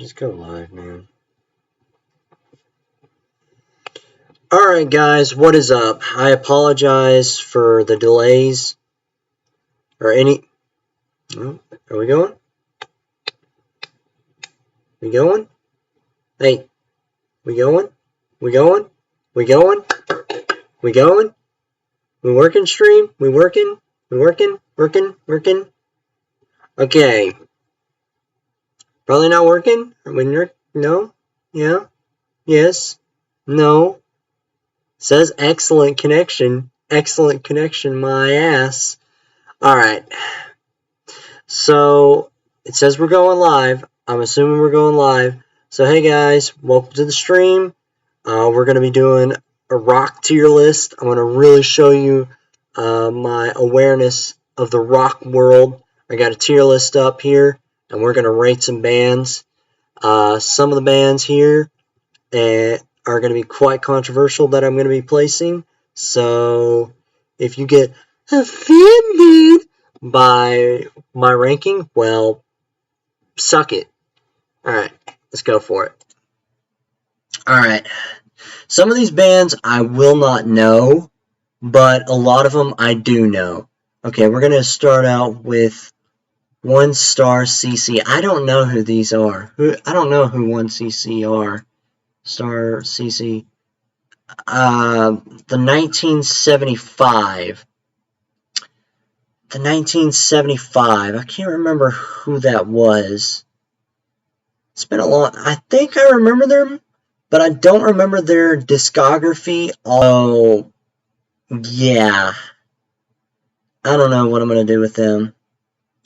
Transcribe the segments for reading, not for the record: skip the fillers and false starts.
Just go live, man. Alright, guys, what is up? I apologize for the delays. Or any... Oh, are we going? We going? Hey, we going? We going? We going? We going? We working, stream? We working? We working? Working? Okay. Probably not working? No? Yeah? Yes? No? Says excellent connection. Excellent connection, my ass. Alright. So, it says we're going live. I'm assuming we're going live. So, hey guys, welcome to the stream. We're going to be doing a rock tier list. I'm going to really show you my awareness of the rock world. I got a tier list up here, and we're going to rate some bands. Some of the bands here are going to be quite controversial that I'm going to be placing. So, if you get offended by my ranking, well, suck it. Alright, let's go for it. Alright, some of these bands I will not know, but a lot of them I do know. Okay, we're going to start out with 1Starcc. I don't know who these are. I don't know who 1cc are. Starcc. The 1975. The 1975. I can't remember who that was. It's been a long... I think I remember them, but I don't remember their discography. Oh, yeah. I don't know what I'm going to do with them.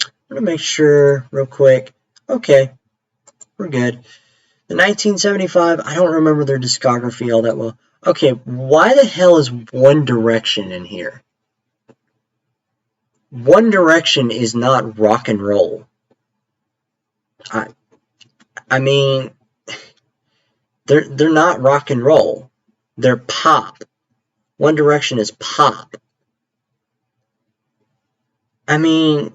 I'm going to make sure real quick. Okay, we're good. The 1975, I don't remember their discography all that well. Okay, why the hell is One Direction in here? One Direction is not rock and roll. I mean, they're not rock and roll. They're pop. One Direction is pop. I mean,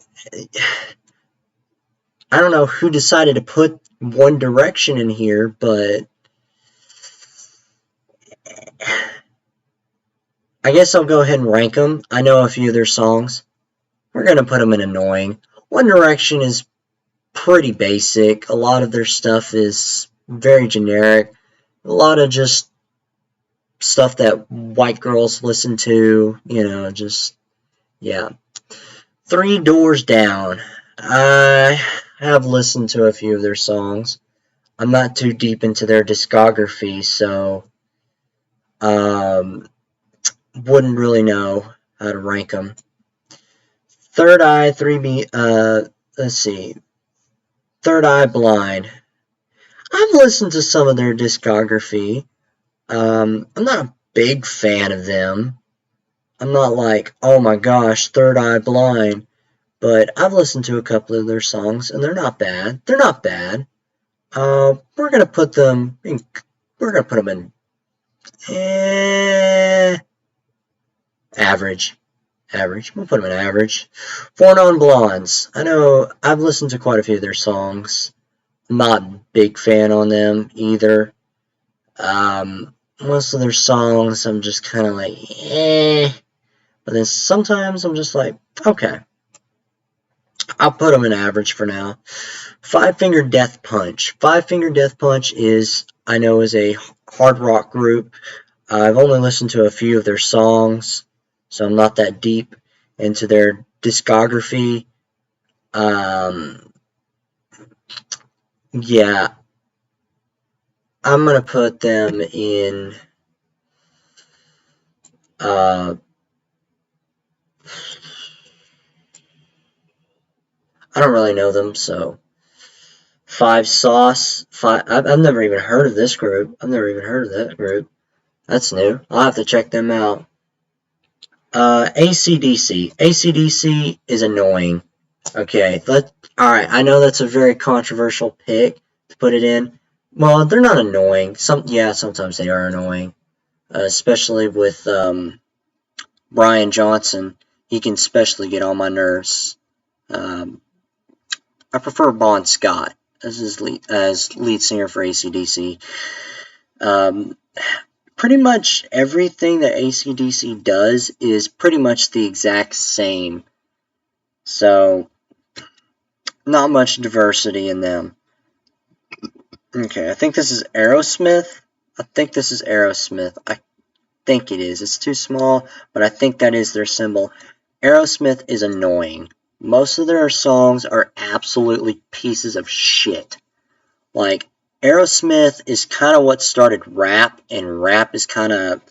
I don't know who decided to put One Direction in here, but I guess I'll go ahead and rank them. I know a few of their songs. We're going to put them in annoying. One Direction is pretty basic. A lot of their stuff is very generic. A lot of just stuff that white girls listen to, you know, just, yeah. Three Doors Down. I have listened to a few of their songs. I'm not too deep into their discography, so wouldn't really know how to rank them. Third Eye, 3B, let's see. Third Eye Blind. I've listened to some of their discography. I'm not a big fan of them. I'm not like, oh my gosh, Third Eye Blind. But I've listened to a couple of their songs, and they're not bad. They're not bad. We're gonna put them in. We're gonna put them in average. Average. We'll put them in average. Four Non Blondes. I know I've listened to quite a few of their songs. I'm not a big fan on them either. Most of their songs I'm just kind of like, But then sometimes I'm just like, okay. I'll put them in average for now. Five Finger Death Punch. Five Finger Death Punch is a hard rock group. I've only listened to a few of their songs, so I'm not that deep into their discography. Yeah. I'm going to put them in I don't really know them, so Five Sauce. I've never even heard of this group. I've never even heard of that group. That's new. I'll have to check them out. AC/DC. AC/DC is annoying. Okay, alright, I know that's a very controversial pick to put it in. Well, they're not annoying. Sometimes they are annoying. Especially with Brian Johnson. He can especially get on my nerves. I prefer Bon Scott. as lead singer for AC/DC. Pretty much everything that AC/DC does is pretty much the exact same. So, not much diversity in them. Okay, I think this is Aerosmith. I think it is. It's too small, but I think that is their symbol. Aerosmith is annoying. Most of their songs are absolutely pieces of shit. Like, Aerosmith is kind of what started rap, and rap is kind of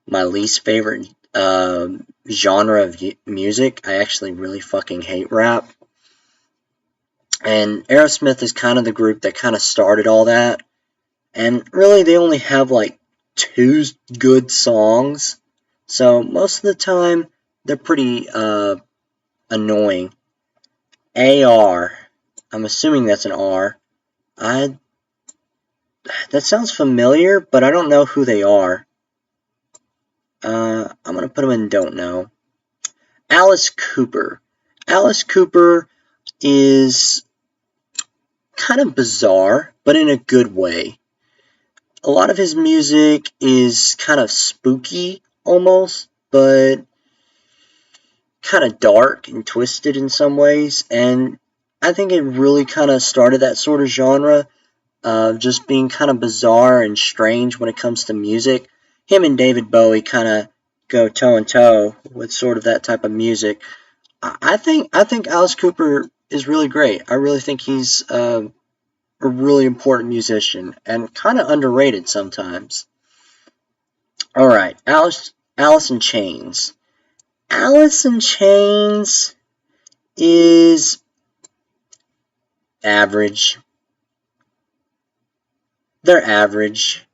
my least favorite genre of music. I actually really fucking hate rap. And Aerosmith is kind of the group that kind of started all that. And really, they only have like 2 good songs. So most of the time, they're pretty annoying. AR. I'm assuming that's an R. That sounds familiar, but I don't know who they are. I'm going to put them in don't know. Alice Cooper. Alice Cooper is kind of bizarre, but in a good way. A lot of his music is kind of spooky, almost, but kind of dark and twisted in some ways, and I think it really kind of started that sort of genre of just being kind of bizarre and strange when it comes to music. Him and David Bowie kind of go toe and toe with sort of that type of music. I think Alice Cooper is really great. I really think he's a really important musician and kind of underrated sometimes. All right, Alice in Chains. Alice in Chains is average. They're average.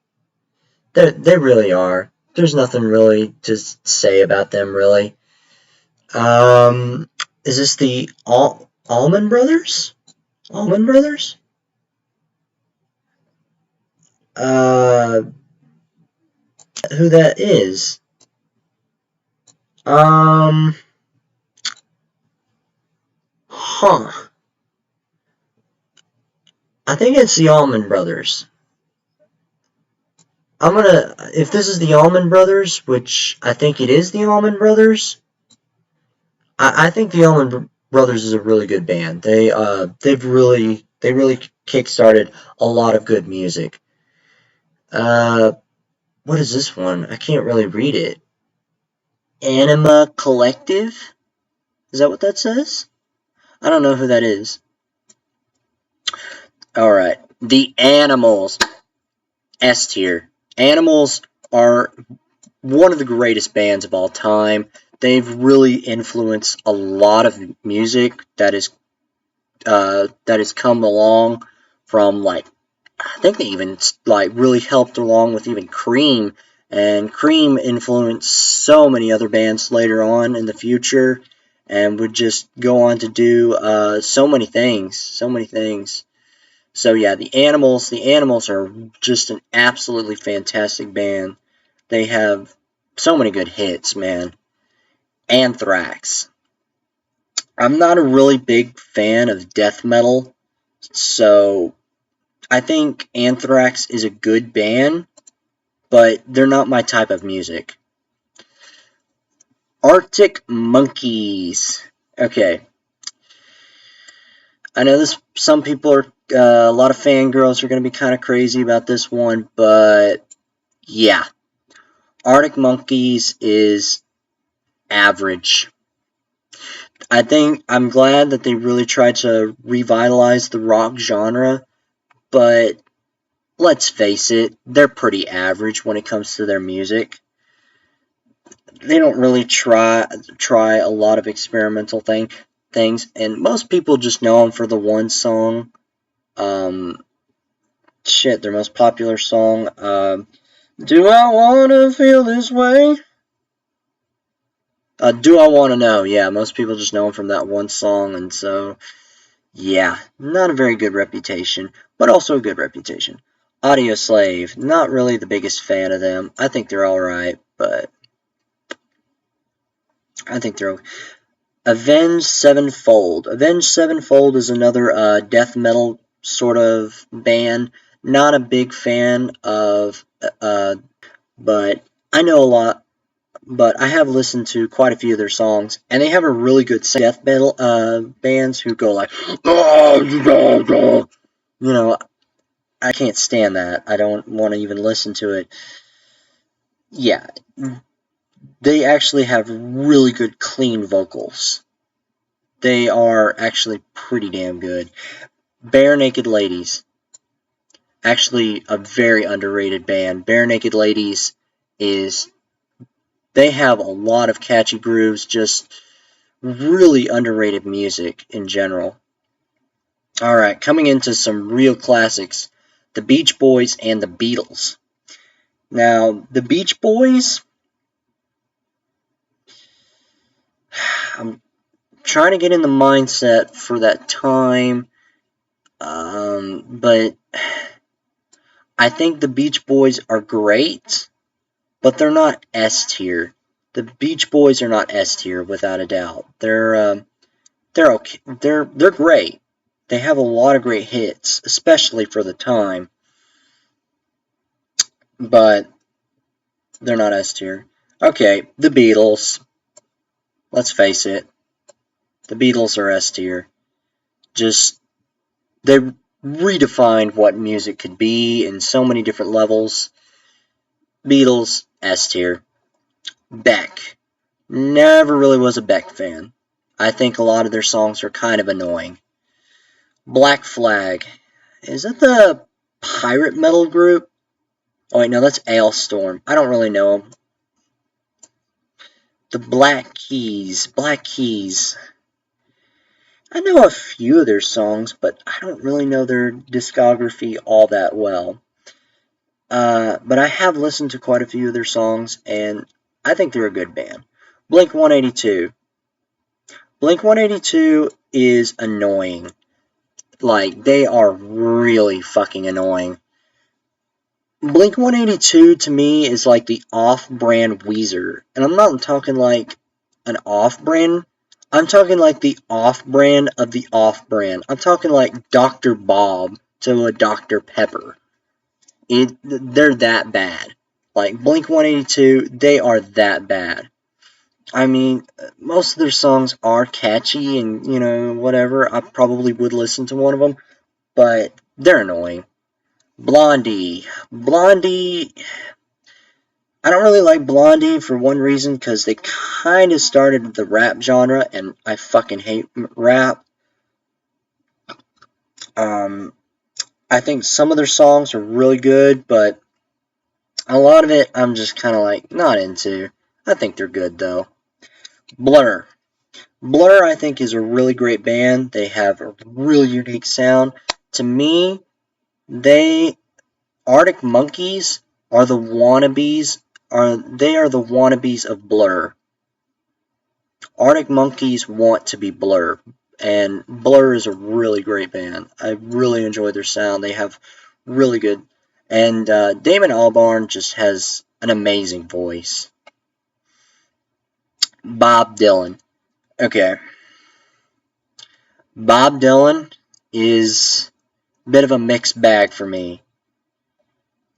They really are. There's nothing really to say about them, really. Is this the Allman Brothers? Allman Brothers? Who that is? Huh. I think it's the Allman Brothers. If this is the Allman Brothers, which I think it is the Allman Brothers, I think the Allman Brothers is a really good band. They really kickstarted a lot of good music. What is this one? I can't really read it. Anima Collective? Is that what that says? I don't know who that is. Alright. The Animals. S tier. Animals are one of the greatest bands of all time. They've really influenced a lot of music that has come along from, like, I think they even like really helped along with even Cream, and Cream influenced so many other bands later on in the future, and would just go on to do so many things. So yeah, the Animals are just an absolutely fantastic band. They have so many good hits, man. Anthrax. I'm not a really big fan of death metal, so I think Anthrax is a good band, but they're not my type of music. Arctic Monkeys. Okay. I know some people are, a lot of fangirls are going to be kind of crazy about this one, but yeah. Arctic Monkeys is average. I'm glad that they really tried to revitalize the rock genre, but let's face it, they're pretty average when it comes to their music. They don't really try a lot of experimental things, and most people just know them for the one song. Their most popular song, Do I Wanna Feel This Way? Do I Wanna Know? Yeah, most people just know them from that one song, and so, yeah, not a very good reputation, but also a good reputation. Audioslave, not really the biggest fan of them. I think they're alright, but I think they're okay. Avenged Sevenfold. Avenged Sevenfold is another death metal sort of band. Not a big fan of, but I know a lot. But I have listened to quite a few of their songs, and they have a really good death metal bands who go like, you know, I can't stand that. I don't want to even listen to it. Yeah, they actually have really good, clean vocals. They are actually pretty damn good. Barenaked Ladies, actually a very underrated band. Barenaked Ladies they have a lot of catchy grooves, just really underrated music in general. Alright, coming into some real classics, the Beach Boys and the Beatles. Now, the Beach Boys, I'm trying to get in the mindset for that time, but I think the Beach Boys are great, but they're not S tier. The Beach Boys are not S tier without a doubt. They're okay. They're great. They have a lot of great hits, especially for the time, but they're not S tier. Okay, the Beatles. Let's face it, the Beatles are S tier. Just they redefined what music could be in so many different levels. Beatles, S tier. Beck. Never really was a Beck fan. I think a lot of their songs are kind of annoying. Black Flag. Is that the pirate metal group? Oh wait, no, that's Ailstorm. I don't really know them. The Black Keys. Black Keys. I know a few of their songs, but I don't really know their discography all that well. But I have listened to quite a few of their songs, and I think they're a good band. Blink-182. Blink-182 is annoying. Like, they are really fucking annoying. Blink-182 to me is like the off-brand Weezer. And I'm not talking like an off-brand. I'm talking like the off-brand of the off-brand. I'm talking like Dr. Bob to a Dr. Pepper. They're that bad. Like, Blink-182, they are that bad. I mean, most of their songs are catchy and, whatever. I probably would listen to one of them, but they're annoying. Blondie. Blondie, I don't really like Blondie for one reason, because they kind of started the rap genre, and I fucking hate rap. I think some of their songs are really good, but a lot of it I'm just kind of like not into. I think they're good though. Blur. Blur, I think, is a really great band. They have a really unique sound. To me, Arctic Monkeys are the wannabes. They are the wannabes of Blur. Arctic Monkeys want to be Blur, and Blur is a really great band. I really enjoy their sound. They have really good, and Damon Albarn just has an amazing voice. Bob Dylan. Okay. Bob Dylan is a bit of a mixed bag for me.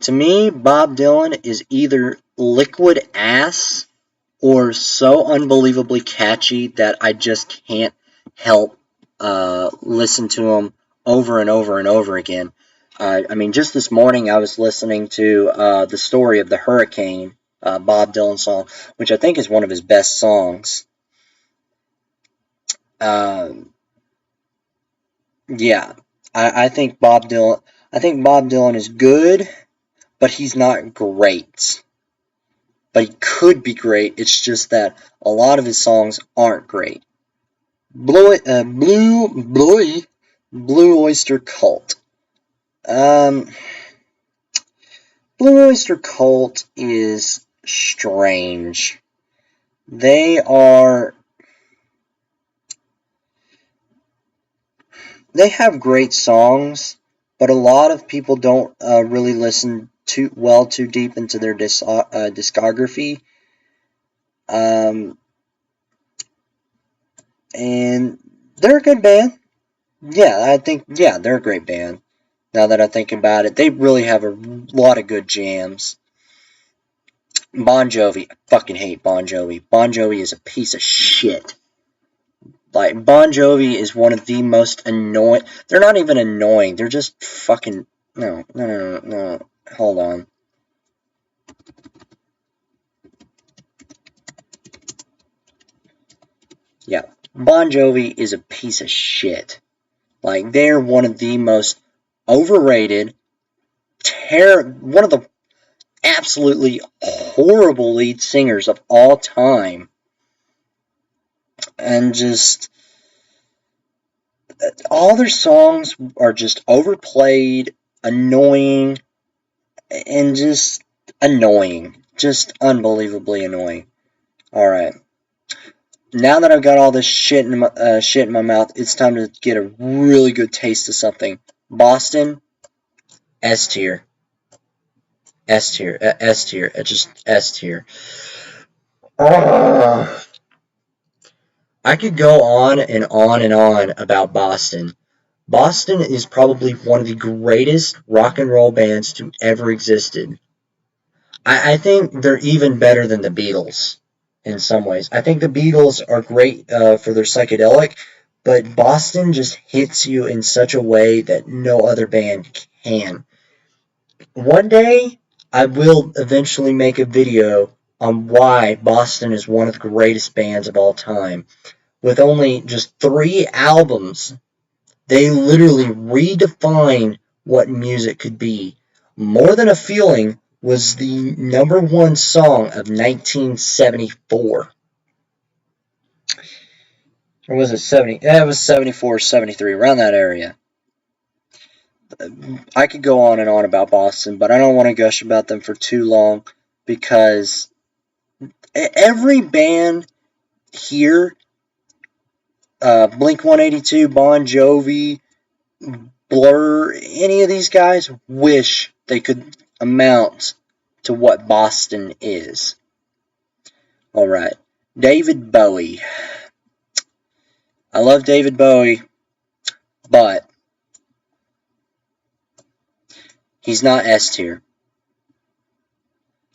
To me, Bob Dylan is either liquid ass or so unbelievably catchy that I just can't help listen to him over and over and over again. I mean, just this morning I was listening to The Story of the Hurricane, Bob Dylan song, which I think is one of his best songs. Yeah, I think Bob Dylan is good, but he's not great. But he could be great. It's just that a lot of his songs aren't great. Blue Oyster Cult. Blue Oyster Cult is strange. They have great songs, but a lot of people don't really listen too deep into their discography. And they're a good band. Yeah, I think, yeah, they're a great band. Now that I think about it, they really have a lot of good jams. Bon Jovi, I fucking hate Bon Jovi. Bon Jovi is a piece of shit. Like, Bon Jovi is one of the most annoying. They're not even annoying. They're just fucking. No, no, no, no, no. Hold on. Yeah. Bon Jovi is a piece of shit. Like, they're one of the most overrated, one of the absolutely horrible lead singers of all time. And just all their songs are just overplayed, annoying, and just annoying. Just unbelievably annoying. Alright. Now that I've got all this shit in my mouth, it's time to get a really good taste of something. Boston, S tier. S tier. S tier. Just S tier. I could go on and on and on about Boston. Boston is probably one of the greatest rock and roll bands to ever existed. I think they're even better than the Beatles in some ways. I think the Beatles are great for their psychedelic, but Boston just hits you in such a way that no other band can. One day, I will eventually make a video on why Boston is one of the greatest bands of all time. With only just 3 albums, they literally redefined what music could be. More Than a Feeling was the #1 song of 1974. Or was it 70? Yeah, it was 74, 73, around that area. I could go on and on about Boston, but I don't want to gush about them for too long because every band here, Blink 182, Bon Jovi, Blur, any of these guys wish they could amount to what Boston is. Alright, David Bowie. I love David Bowie, but he's not S tier.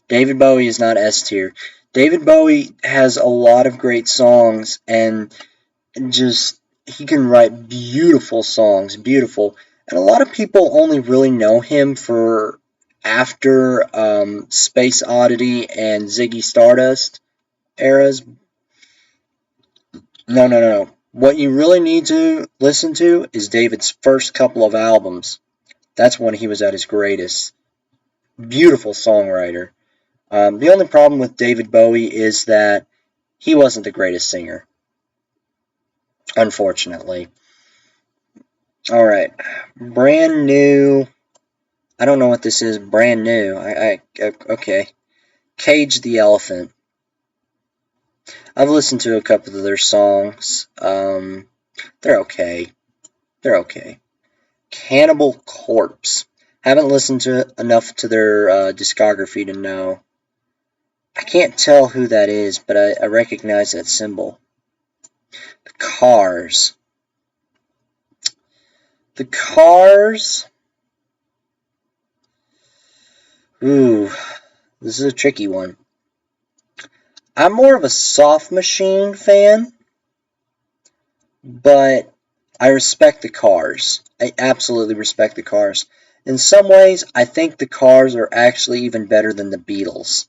David Bowie is not S tier. David Bowie has a lot of great songs, and just he can write beautiful songs, beautiful. And a lot of people only really know him for after Space Oddity and Ziggy Stardust eras. No, no, no. What you really need to listen to is David's first couple of albums. That's when he was at his greatest. Beautiful songwriter. The only problem with David Bowie is that he wasn't the greatest singer. Unfortunately. Alright. Brand new. I don't know what this is. Brand new. Okay. Cage the Elephant. I've listened to a couple of their songs. They're okay. They're okay. Cannibal Corpse. Haven't listened to enough to their discography to know. I can't tell who that is, but I recognize that symbol. The Cars. The Cars. Ooh, this is a tricky one. I'm more of a Soft Machine fan, but I respect the Cars. I absolutely respect the Cars. In some ways, I think the Cars are actually even better than the Beatles.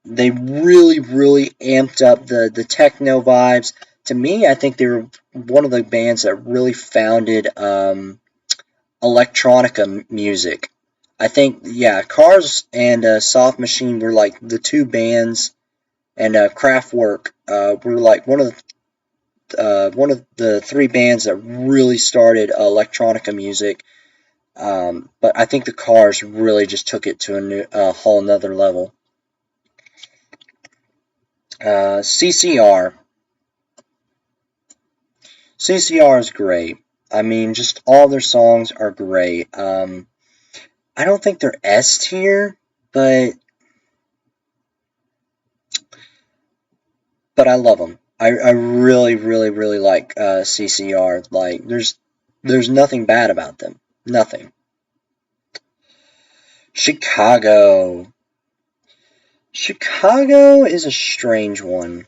They really, really amped up the techno vibes. To me, I think they were one of the bands that really founded electronica music. I think, yeah, Cars and Soft Machine were like the two bands, and Kraftwerk were like one of the 3 bands that really started electronica music. But I think the Cars really just took it to a whole nother level. CCR. CCR is great. I mean, just all their songs are great. I don't think they're S tier, but I love them. I really, really, really like CCR. Like, there's There's nothing bad about them. Nothing. Chicago. Chicago is a strange one.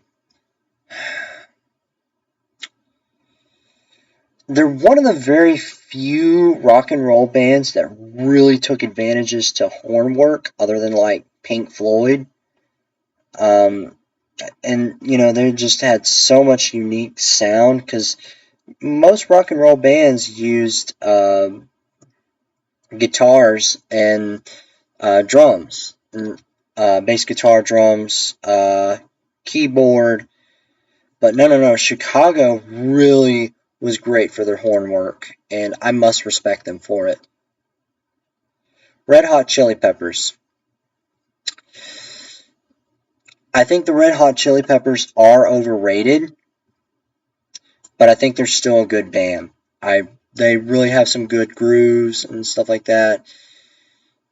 They're one of the very few rock and roll bands that really took advantages to horn work, other than like Pink Floyd. And they just had so much unique sound, because most rock and roll bands used guitars and drums, bass guitar, drums, keyboard. But no, Chicago really was great for their horn work, and I must respect them for it. Red Hot Chili Peppers. I think the Red Hot Chili Peppers are overrated, but I think they're still a good band. They really have some good grooves and stuff like that.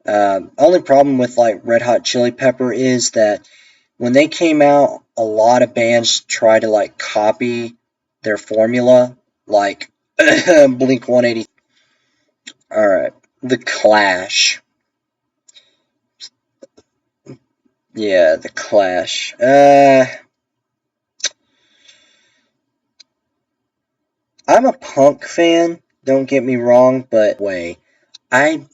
Only problem with like Red Hot Chili Pepper is that when they came out, a lot of bands tried to like copy their formula, like Blink 182. Alright, The Clash. Yeah, The Clash. I'm a punk fan, don't get me wrong, but I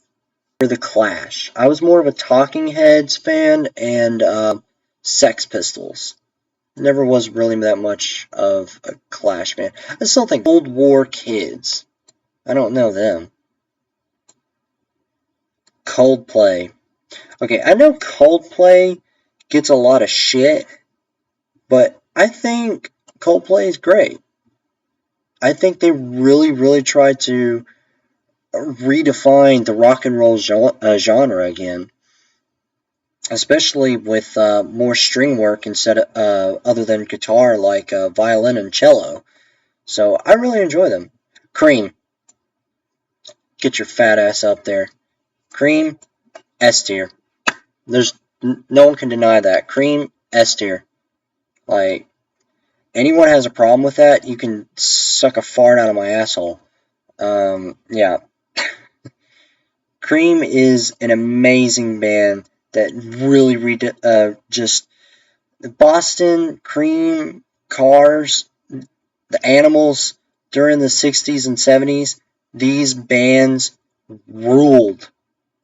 The Clash. I was more of a Talking Heads fan and Sex Pistols. Never was really that much of a Clash fan. I still think Cold War Kids. I don't know them. Coldplay. Okay, I know Coldplay gets a lot of shit, but I think Coldplay is great. I think they really, really tried to redefine the rock and roll genre again, especially with more string work instead of other than guitar, like violin and cello. So I really enjoy them. Cream, get your fat ass up there. Cream, S tier. There's no one can deny that. Cream, S tier. Like, anyone has a problem with that, you can suck a fart out of my asshole. Yeah. Cream is an amazing band that really just Boston, Cream, Cars, the Animals during the 60s and 70s. These bands ruled,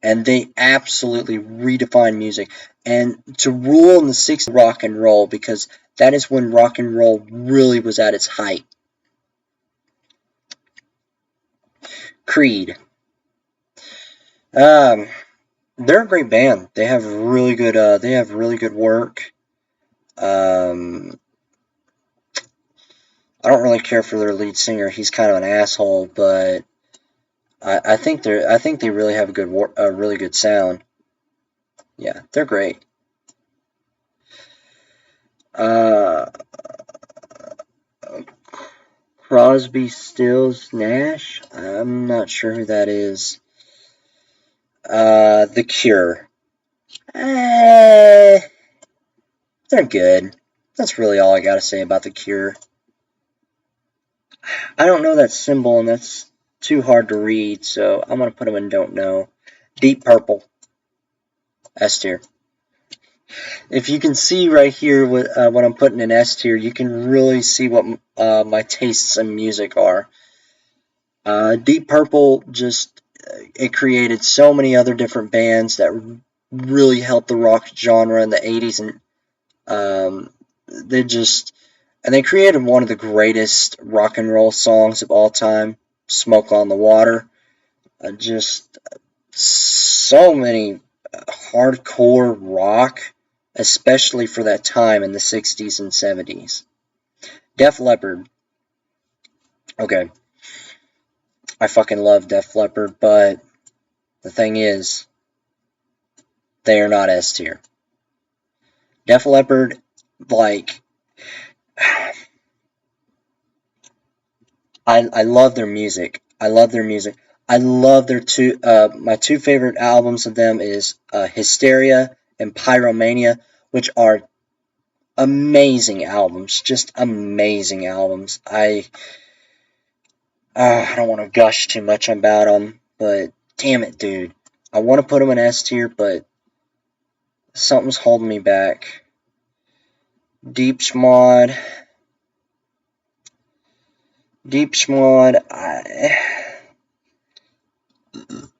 and they absolutely redefined music. And to rule in the 60s, rock and roll, because that is when rock and roll really was at its height. Creed. They're a great band. They have really good. They have really good work. I don't really care for their lead singer. He's kind of an asshole, but I think they really have a really good sound. Yeah, they're great. Crosby, Stills, Nash. I'm not sure who that is. The Cure. They're good. That's really all I gotta say about The Cure. I don't know that symbol, and that's too hard to read, so I'm gonna put them in don't know. Deep Purple. S tier. If you can see right here what I'm putting in S tier, you can really see what my tastes in music are. Deep Purple it created so many other different bands that really helped the rock genre in the 80s, and they created one of the greatest rock and roll songs of all time, Smoke on the Water. Just so many hardcore rock, especially for that time in the 60s and 70s. Def Leppard. Okay. I fucking love Def Leppard, but the thing is, they are not S tier. Def Leppard, like, I love their music. I love their my two favorite albums of them is Hysteria and Pyromania, which are amazing albums, just amazing albums. I don't want to gush too much about them, but damn it, dude. I want to put them in S tier, but something's holding me back. Deep Mod.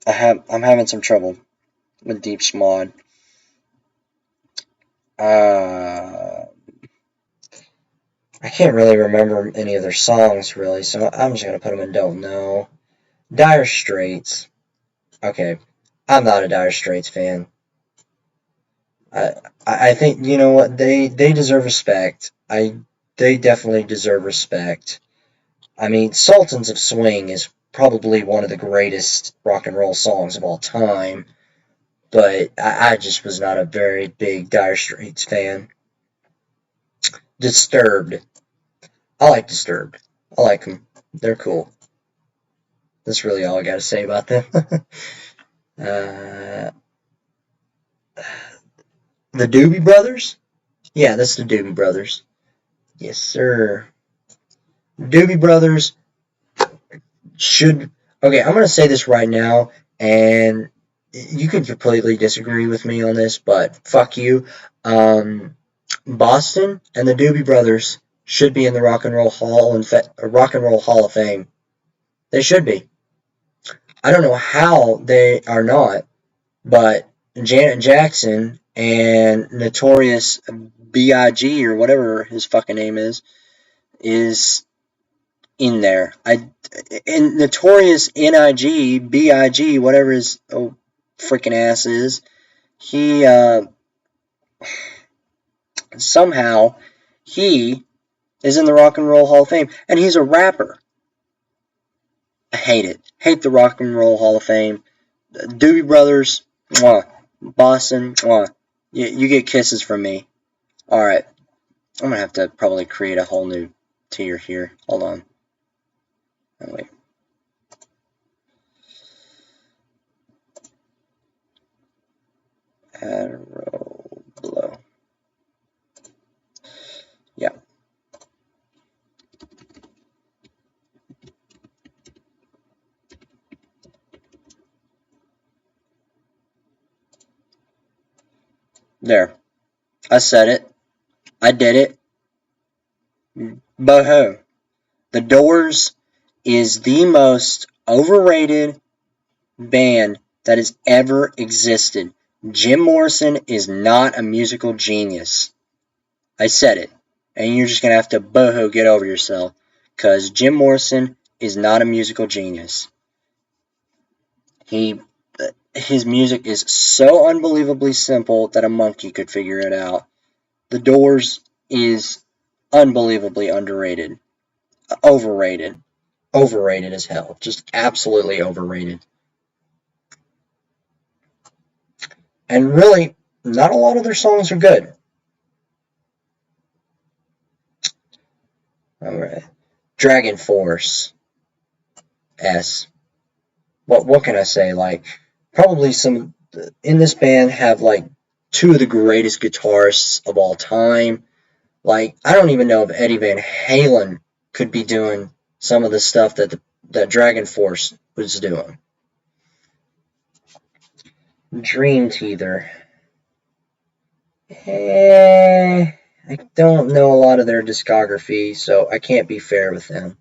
I'm having some trouble with Deep Mod. I can't really remember any of their songs, really, so I'm just going to put them in Don't Know. Dire Straits. Okay, I'm not a Dire Straits fan. I think, you know what, they deserve respect. They definitely deserve respect. I mean, Sultans of Swing is probably one of the greatest rock and roll songs of all time, but I just was not a very big Dire Straits fan. Disturbed. I like Disturbed. I like them. They're cool. That's really all I gotta say about them. The Doobie Brothers? Yeah, that's the Doobie Brothers. Yes, sir. Doobie Brothers should... Okay, I'm gonna say this right now, and you can completely disagree with me on this, but fuck you. Boston and the Doobie Brothers should be in the Rock and Roll Hall of Fame. They should be. I don't know how they are not, but Janet Jackson and Notorious B.I.G. or whatever his fucking name is in there. And Notorious N.I.G., B.I.G., whatever his freaking ass is, he somehow he is in the Rock and Roll Hall of Fame, and he's a rapper. I hate it. Hate the Rock and Roll Hall of Fame. Doobie Brothers, mwah. Boston, mwah. You get kisses from me. Alright. I'm gonna have to probably create a whole new tier here. Hold on. Oh, wait. Arrow below. Yeah. There. I said it. I did it. Boho. The Doors is the most overrated band that has ever existed. Jim Morrison is not a musical genius. I said it. And you're just going to have to boho get over yourself. Because Jim Morrison is not a musical genius. His music is so unbelievably simple that a monkey could figure it out. The Doors is unbelievably underrated. Overrated. Overrated as hell. Just absolutely overrated. And really, not a lot of their songs are good. Alright. Dragon Force. S. What can I say? Like, probably some in this band have like two of the greatest guitarists of all time. Like, I don't even know if Eddie Van Halen could be doing some of the stuff that Dragon Force was doing. Dream Theater. I don't know a lot of their discography, so I can't be fair with them.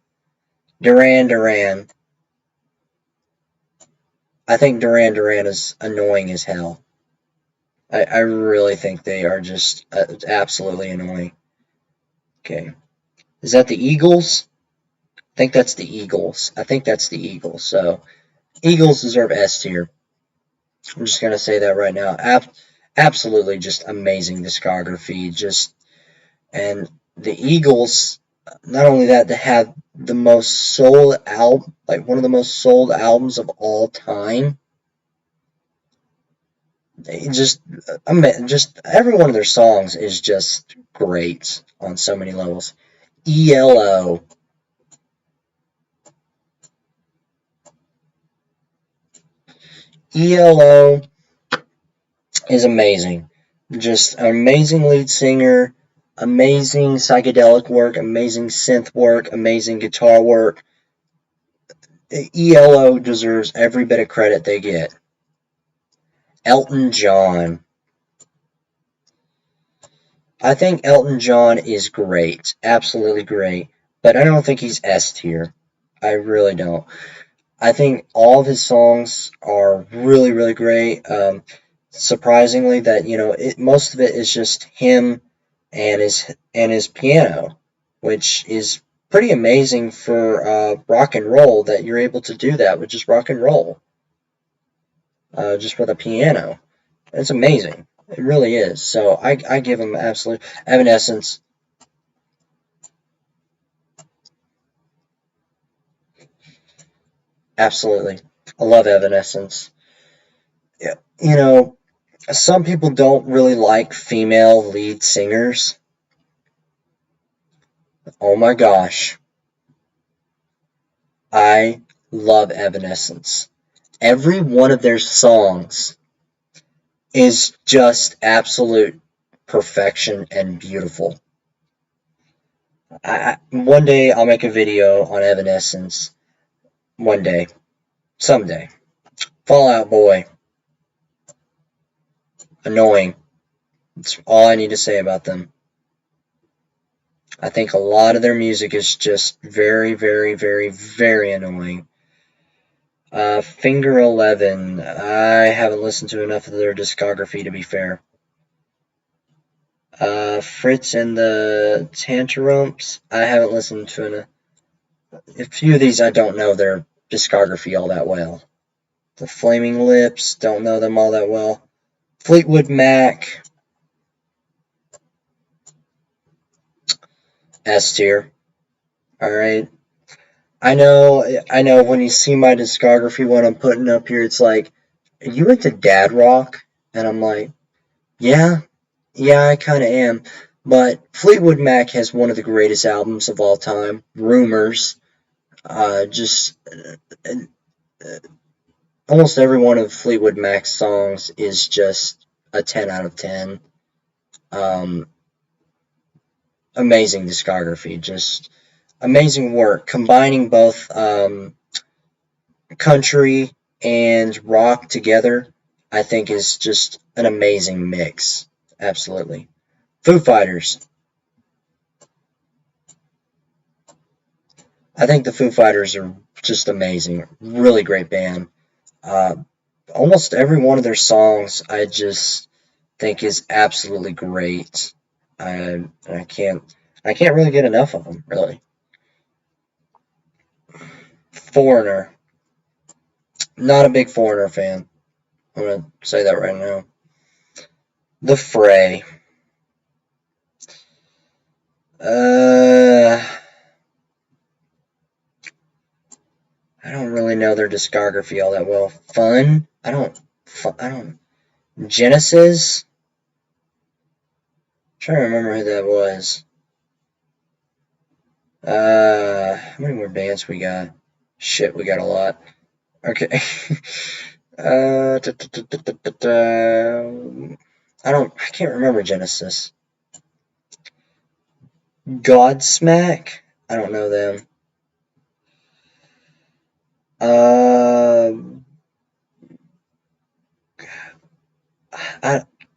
Duran Duran. I think Duran Duran is annoying as hell. I really think they are just absolutely annoying. Okay. Is that the Eagles? I think that's the Eagles. So, Eagles deserve S tier. I'm just going to say that right now. Absolutely just amazing discography. And the Eagles, not only that, they have the most sold album, like one of the most sold albums of all time. Just every one of their songs is just great on so many levels. ELO. ELO is amazing. Just an amazing lead singer, amazing psychedelic work, amazing synth work, amazing guitar work. ELO deserves every bit of credit they get. Elton John. I think Elton John is great, absolutely great, but I don't think he's S tier. I really don't. I think all of his songs are really, really great. Surprisingly, that most of it is just him and his piano, which is pretty amazing for rock and roll that you're able to do that with just rock and roll, just with a piano. It's amazing. It really is. So I give him absolute Evanescence. Absolutely. I love Evanescence. Yeah. Some people don't really like female lead singers. Oh my gosh. I love Evanescence. Every one of their songs is just absolute perfection and beautiful. One day I'll make a video on Evanescence. One day. Someday. Fall Out Boy. Annoying. That's all I need to say about them. I think a lot of their music is just very, very, very, very annoying. Finger 11. I haven't listened to enough of their discography to be fair. Fritz and the Tantrums. I haven't listened to a few of these. I don't know their discography all that well. The Flaming Lips. Don't know them all that well. Fleetwood Mac. S tier. Alright. I know when you see my discography, what I'm putting up here, it's like, are you into dad rock? And I'm like, yeah, I kind of am. But Fleetwood Mac has one of the greatest albums of all time, Rumors. Just almost every one of Fleetwood Mac's songs is just a 10 out of 10. Amazing discography, just amazing work, combining both country and rock together. I think is just an amazing mix. Absolutely. Foo Fighters. I think the Foo Fighters are just amazing. Really great band. Almost every one of their songs I just think is absolutely great. I can't really get enough of them, really. Foreigner. Not a big Foreigner fan. I'm going to say that right now. The Fray. I don't really know their discography all that well. Fun? I don't. Genesis? I'm trying to remember who that was. How many more bands we got? Shit, we got a lot. Okay. I can't remember Genesis. Godsmack? I don't know them.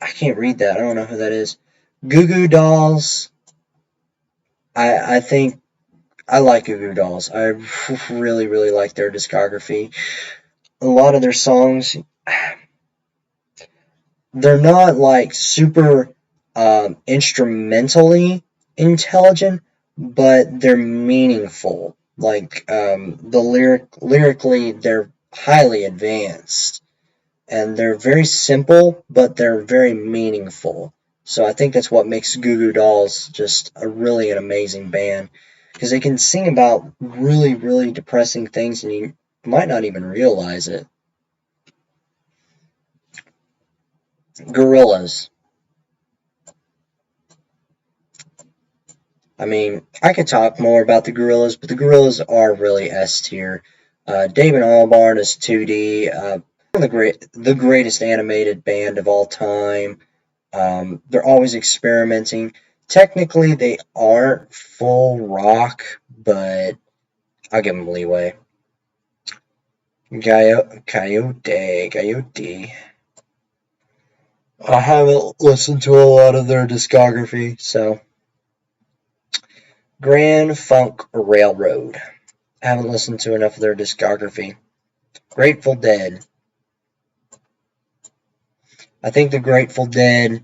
I can't read that. I don't know who that is. Goo Goo Dolls. I think I like Goo Goo Dolls. I really, really like their discography. A lot of their songs, they're not like super instrumentally intelligent, but they're meaningful. Like lyrically, they're highly advanced, and they're very simple, but they're very meaningful. So I think that's what makes Goo Goo Dolls just an amazing band, because they can sing about really, really depressing things, and you might not even realize it. Gorillaz. I mean, I could talk more about the Gorillaz, but the Gorillaz are really S tier. David Albarn is 2D. The greatest animated band of all time. They're always experimenting. Technically, they aren't full rock, but I'll give them leeway. Coyote. I haven't listened to a lot of their discography, so. Grand Funk Railroad. I haven't listened to enough of their discography. Grateful Dead. I think the Grateful Dead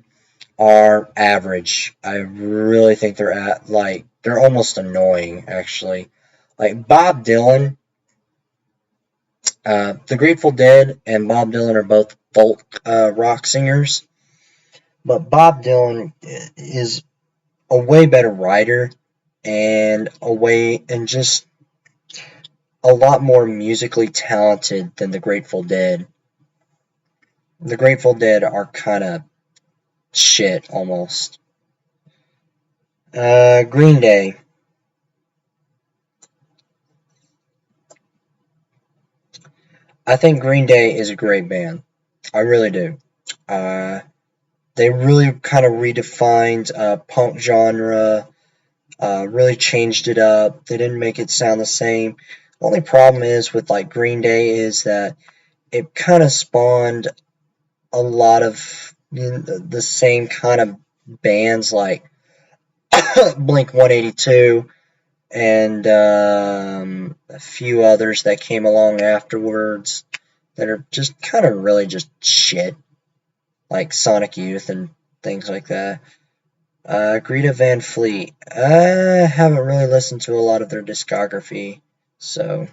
are average. I really think they're almost annoying, actually. Like Bob Dylan, the Grateful Dead and Bob Dylan are both folk rock singers, but Bob Dylan is a way better writer and just a lot more musically talented than the Grateful Dead. The Grateful Dead are kind of shit almost. Green Day. I think Green Day is a great band. I really do. They really kind of redefined punk genre, really changed it up. They didn't make it sound the same. The only problem is with like Green Day is that it kind of spawned a lot of the same kind of bands like Blink 182 and a few others that came along afterwards that are just kind of really just shit, like Sonic Youth and things like that. Greta Van Fleet. I haven't really listened to a lot of their discography, so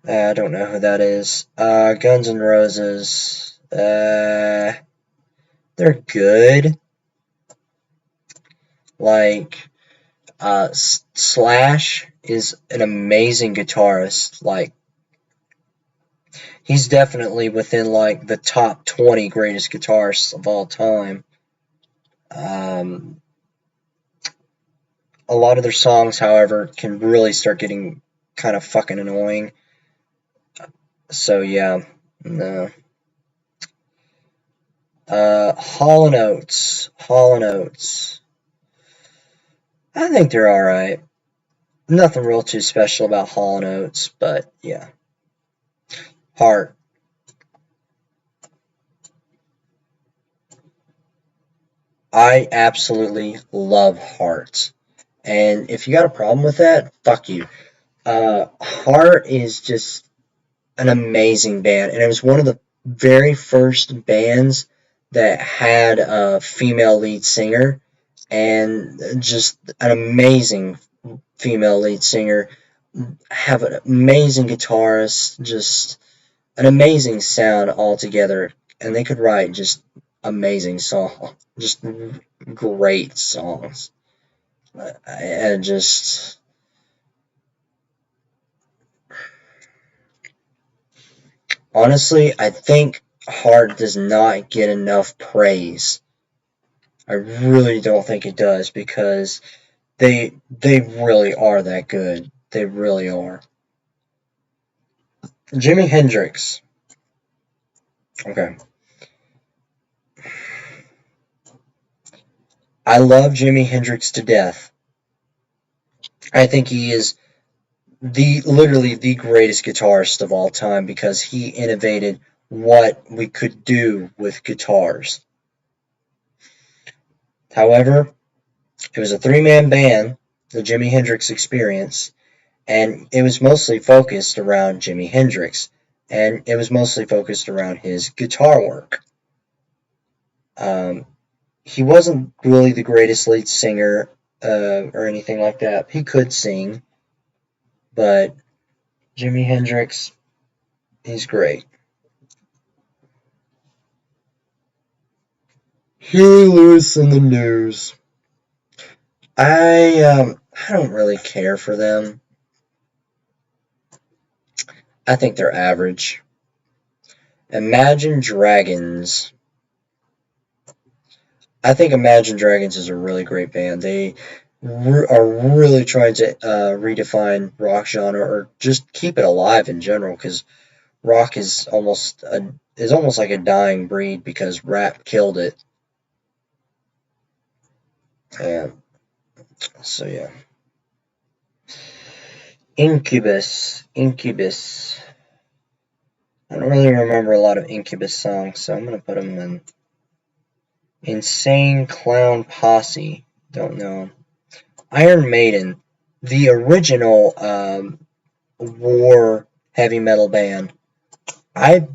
I don't know who that is. Guns N' Roses. They're good. Like, Slash is an amazing guitarist. Like, he's definitely within like the top 20 greatest guitarists of all time. A lot of their songs, however, can really start getting kind of fucking annoying. So yeah, no. Hall and Oates. Hall and Oates. I think they're alright. Nothing real too special about Hall and Oates, but yeah. Heart. I absolutely love Heart. And if you got a problem with that, fuck you. Heart is just an amazing band, and it was one of the very first bands that had a female lead singer, and just an amazing female lead singer, have an amazing guitarist, just an amazing sound altogether, and they could write just amazing songs, just great songs, and just honestly, I think Heart does not get enough praise. I really don't think it does because they really are that good. They really are. Jimi Hendrix. Okay. I love Jimi Hendrix to death. I think he is literally the greatest guitarist of all time because he innovated what we could do with guitars. However, it was a three-man band, the Jimi Hendrix Experience, and it was mostly focused around Jimi Hendrix, and it was mostly focused around his guitar work. He wasn't really the greatest lead singer or anything like that. He could sing, but Jimi Hendrix, he's great. Huey Lewis and the News. I don't really care for them. I think they're average. Imagine Dragons. I think Imagine Dragons is a really great band. They are really trying to redefine rock genre or just keep it alive in general because rock is almost like a dying breed because rap killed it. And so yeah. Incubus. Incubus. I don't really remember a lot of Incubus songs, so I'm going to put them in. Insane Clown Posse. Don't know. Iron Maiden. The original war heavy metal band. I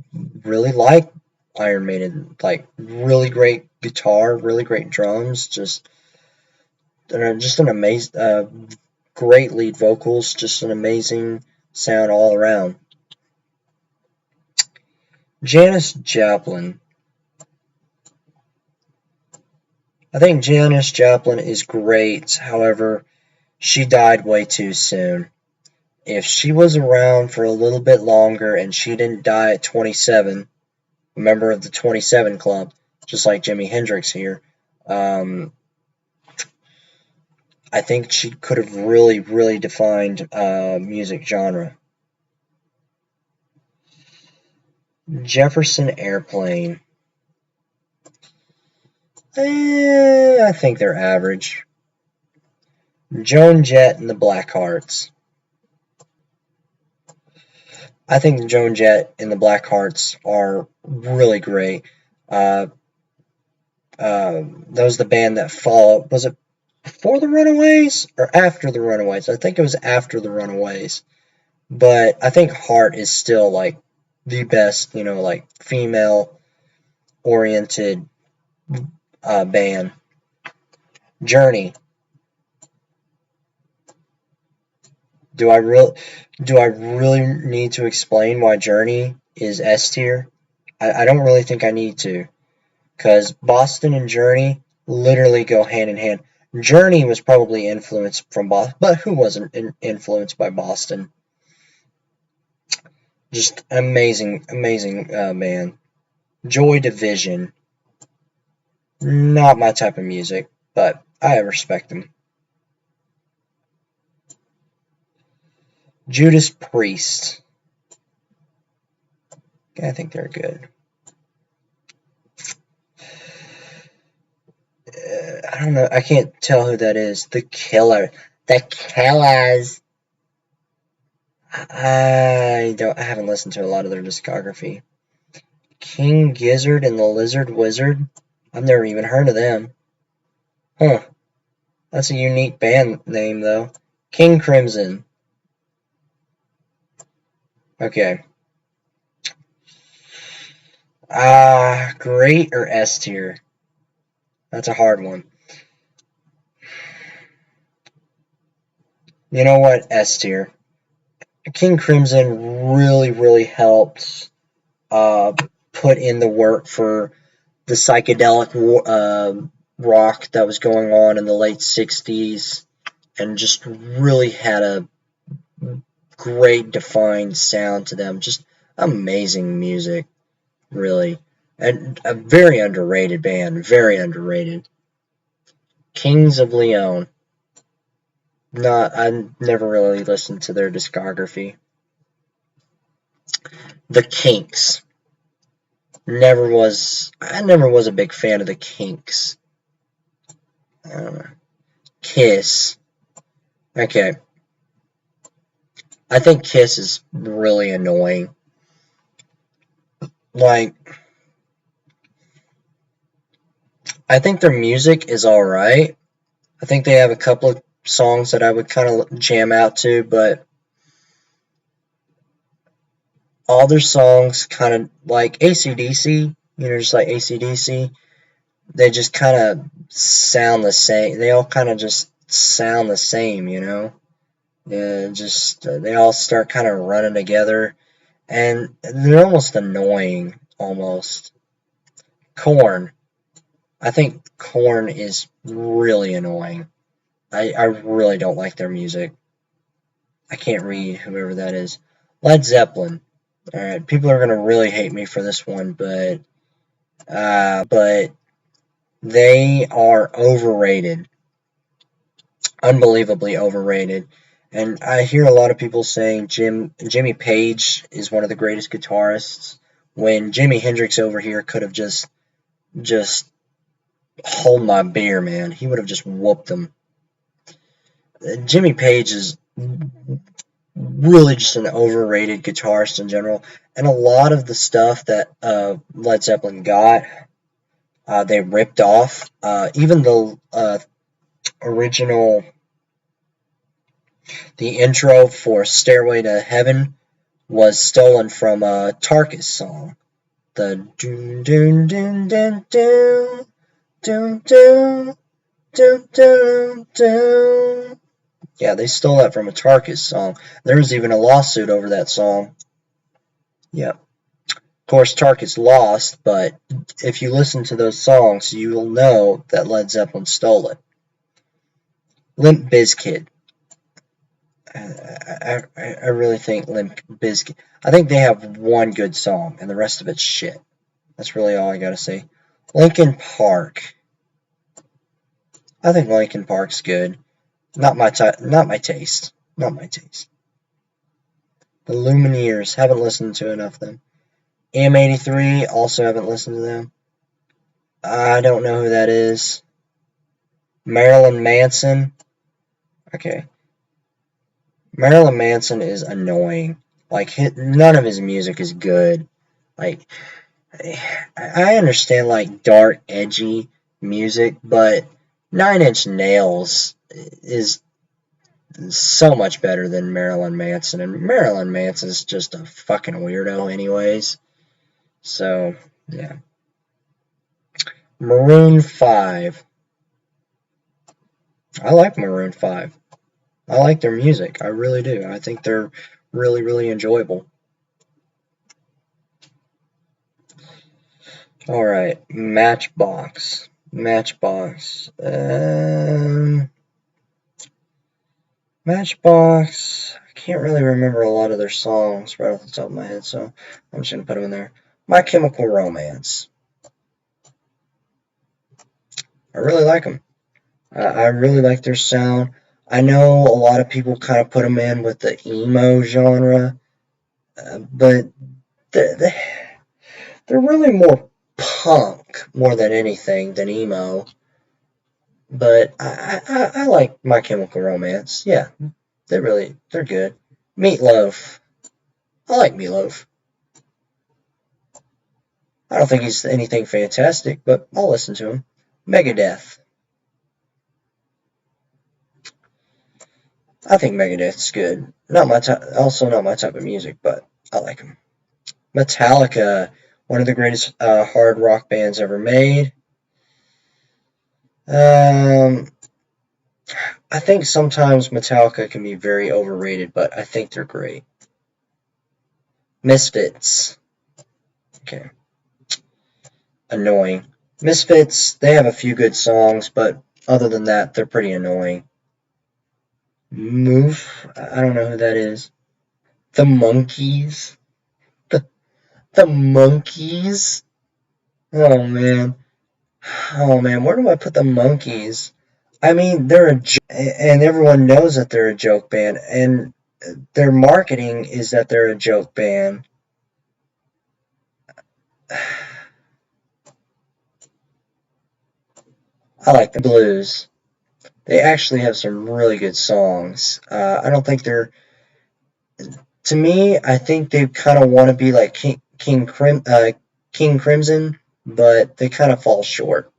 really like Iron Maiden. Like, really great guitar, really great drums, just an amazing, great lead vocals, just an amazing sound all around. Janis Joplin. I think Janis Joplin is great, however, she died way too soon. If she was around for a little bit longer and she didn't die at 27, a member of the 27 Club, just like Jimi Hendrix here, I think she could have really, really defined music genre. Jefferson Airplane. I think they're average. Joan Jett and the Blackhearts. I think Joan Jett and the Blackhearts are really great. That was the band that followed. Was it before the Runaways or after the Runaways? I think it was after the Runaways. But I think Heart is still like the best, like female oriented band. Journey. Do I really need to explain why Journey is S tier? I don't really think I need to, because Boston and Journey literally go hand in hand. Journey was probably influenced from Boston, but who wasn't influenced by Boston? Just amazing band. Joy Division. Not my type of music, but I respect them. Judas Priest. I think they're good. I don't know. I can't tell who that is. The Killer. The Killers. I haven't listened to a lot of their discography. King Gizzard and the Lizard Wizard. I've never even heard of them. Huh. That's a unique band name, though. King Crimson. Okay. Great or S tier? That's a hard one. You know what? S tier. King Crimson really, really helped put in the work for the psychedelic rock that was going on in the late 60s, and just really had a great defined sound to them. Just amazing music, really. And a very underrated band, very underrated. Kings of Leon. I never really listened to their discography. The Kinks. I never was a big fan of the Kinks. Kiss. Okay. I think Kiss is really annoying. Like, I think their music is alright. I think they have a couple of songs that I would kind of jam out to, but all their songs kind of like AC/DC, just like AC/DC, they just kind of sound the same. They all kind of just sound the same, Yeah, they all start kind of running together, and they're almost annoying, almost. Korn. I think Korn is really annoying. I really don't like their music. I can't read whoever that is. Led Zeppelin. Alright, people are going to really hate me for this one, but they are overrated. Unbelievably overrated. And I hear a lot of people saying Jimmy Page is one of the greatest guitarists, when Jimi Hendrix over here could have just hold my beer, man. He would have just whooped them. Jimmy Page is really just an overrated guitarist in general. And a lot of the stuff that Led Zeppelin got, they ripped off. Even the original, the intro for Stairway to Heaven was stolen from a Tarkus song. The doon doon doon doon doon doon doon doon doon doon. Yeah, they stole that from a Tarkus song. There was even a lawsuit over that song. Yep. Of course, Tarkus lost, but if you listen to those songs, you will know that Led Zeppelin stole it. Limp Bizkit. I really think Limp Bizkit. I think they have one good song, and the rest of it's shit. That's really all I gotta say. Linkin Park. I think Linkin Park's good. Not my not my taste. Not my taste. The Lumineers. Haven't listened to enough of them. M83. Also haven't listened to them. I don't know who that is. Marilyn Manson. Okay. Marilyn Manson is annoying. Like, none of his music is good. Like, I understand, like, dark, edgy music, but Nine Inch Nails is so much better than Marilyn Manson, and Marilyn Manson's just a fucking weirdo anyways. So, yeah. Maroon 5. I like Maroon 5. I like their music. I really do. I think they're really, really enjoyable. Alright, Matchbox. Matchbox. Matchbox. I can't really remember a lot of their songs right off the top of my head, so I'm just going to put them in there. My Chemical Romance. I really like them. I really like their sound. I know a lot of people kind of put them in with the emo genre, but they're really more punk more than anything than emo. But I like My Chemical Romance. Yeah, they're good. Meatloaf. I like Meatloaf. I don't think he's anything fantastic, but I'll listen to him. Megadeth. I think Megadeth's good. Not my also not my type of music, but I like him. Metallica, one of the greatest hard rock bands ever made. I think sometimes Metallica can be very overrated, but I think they're great. Misfits. Okay. Annoying. Misfits, they have a few good songs, but other than that, they're pretty annoying. Moof, I don't know who that is. The Monkees. The Monkees? Oh man. Oh man, where do I put the Monkees? I mean, they're a joke, and everyone knows that they're a joke band, and their marketing is that they're a joke band. I like the Blues. They actually have some really good songs. I don't think they're. To me, I think they kind of want to be like King Crimson, but they kind of fall short.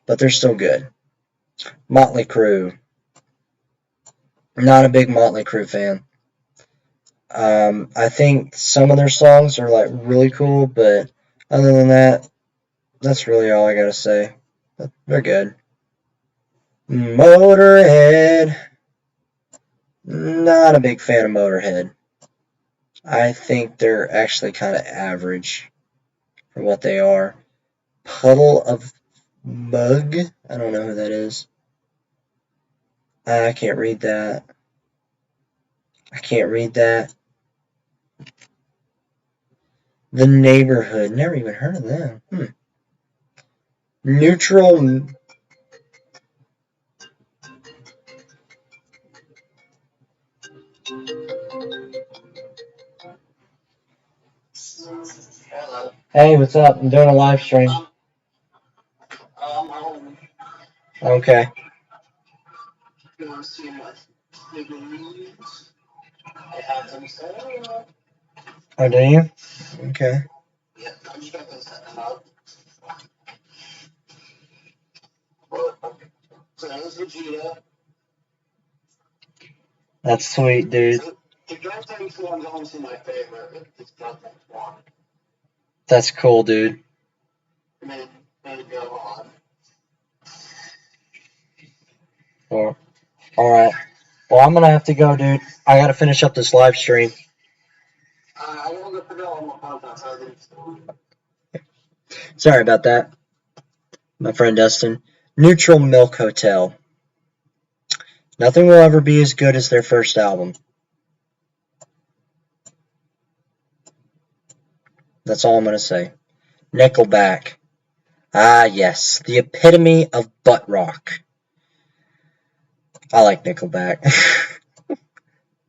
But they're still good. Motley Crue. Not a big Motley Crue fan. I think some of their songs are like really cool, but other than that, that's really all I gotta say. They're good. Motorhead. Not a big fan of Motorhead. I think they're actually kind of average for what they are. Puddle of Mug. I don't know who that is. I can't read that. I can't read that. The Neighborhood. Never even heard of them. Neutral. Hey, what's up? I'm doing a live stream. Okay. Oh, do you? Okay. That's sweet, dude. That's cool, dude. Well, alright. Well, I'm gonna have to go, dude. I gotta finish up this live stream. Sorry about that, my friend Dustin. Neutral Milk Hotel. Nothing will ever be as good as their first album. That's all I'm gonna say. Nickelback. Ah, yes. The epitome of butt rock. I like Nickelback.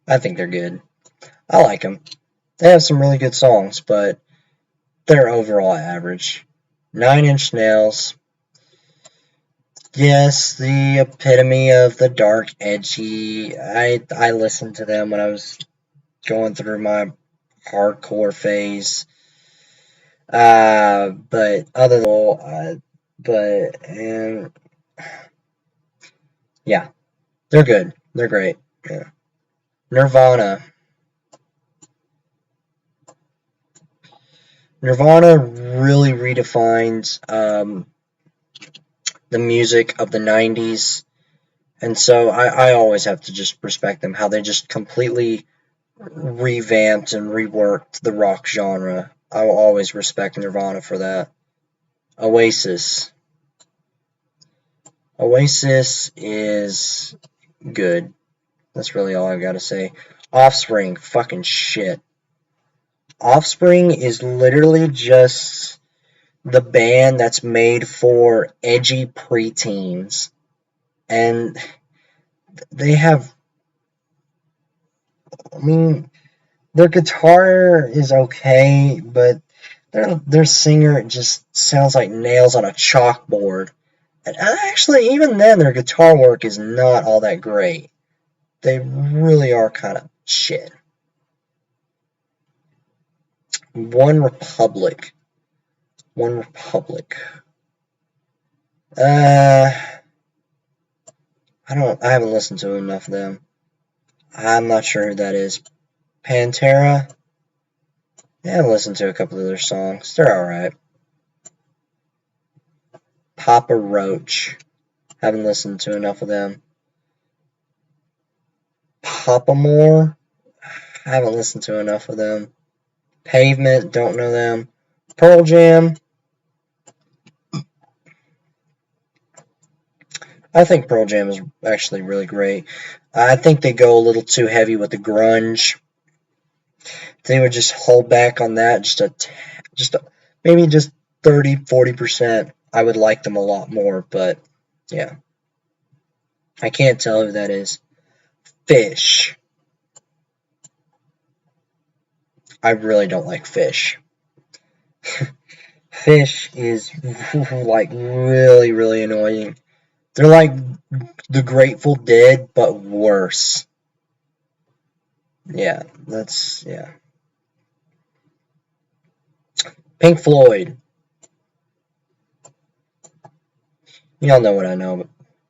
I think they're good. I like them. They have some really good songs, but they're overall average. 9 Inch Nails. Yes, the epitome of the dark, edgy. I listened to them when I was going through my hardcore phase. But other than and yeah, they're good. They're great. Yeah. Nirvana. Nirvana really redefines the music of the 90s, and so I always have to just respect them, how they just completely revamped and reworked the rock genre. I will always respect Nirvana for that. Oasis. Oasis is good. That's really all I've got to say. Offspring, fucking shit. Offspring is literally just the band that's made for edgy preteens. And they have, I mean, their guitar is okay, but their singer just sounds like nails on a chalkboard. And actually, even then, their guitar work is not all that great. They really are kind of shit. One Republic. One Republic. I haven't listened to enough of them. I'm not sure who that is. Pantera. Yeah, I've listened to a couple of their songs. They're alright. Papa Roach. Haven't listened to enough of them. Papamour. Haven't listened to enough of them. Pavement. Don't know them. Pearl Jam. I think Pearl Jam is actually really great. I think they go a little too heavy with the grunge. If they would just hold back on that, maybe just 30-40%, I would like them a lot more. But yeah, I can't tell who that is. Fish. I really don't like Fish. Fish is like really, really annoying. They're like the Grateful Dead, but worse. Yeah, yeah. Pink Floyd. Y'all know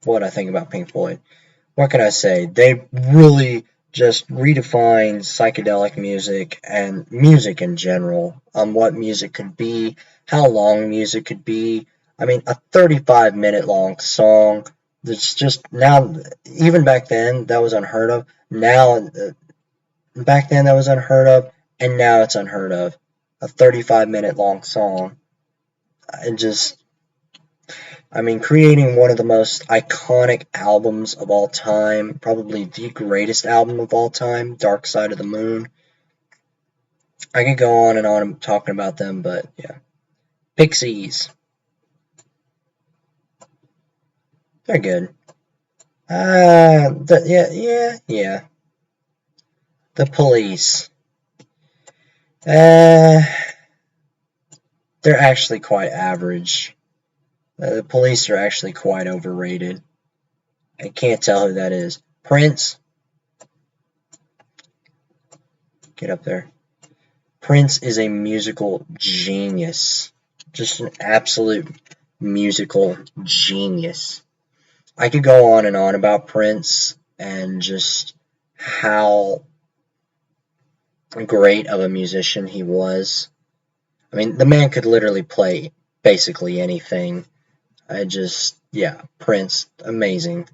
what I think about Pink Floyd. What can I say? They really just redefined psychedelic music and music in general, on what music could be, how long music could be. I mean, a 35-minute long song that's just now, even back then, that was unheard of. Now, back then, that was unheard of, and now it's unheard of. A 35-minute long song. Creating one of the most iconic albums of all time, probably the greatest album of all time, Dark Side of the Moon. I could go on and on talking about them, but yeah. Pixies. They're good. Yeah. The Police. They're actually quite average. The Police are actually quite overrated. I can't tell who that is. Prince. Get up there. Prince is a musical genius. Just an absolute musical genius. I could go on and on about Prince and just how great of a musician he was. I mean, the man could literally play basically anything. Yeah, Prince, amazing.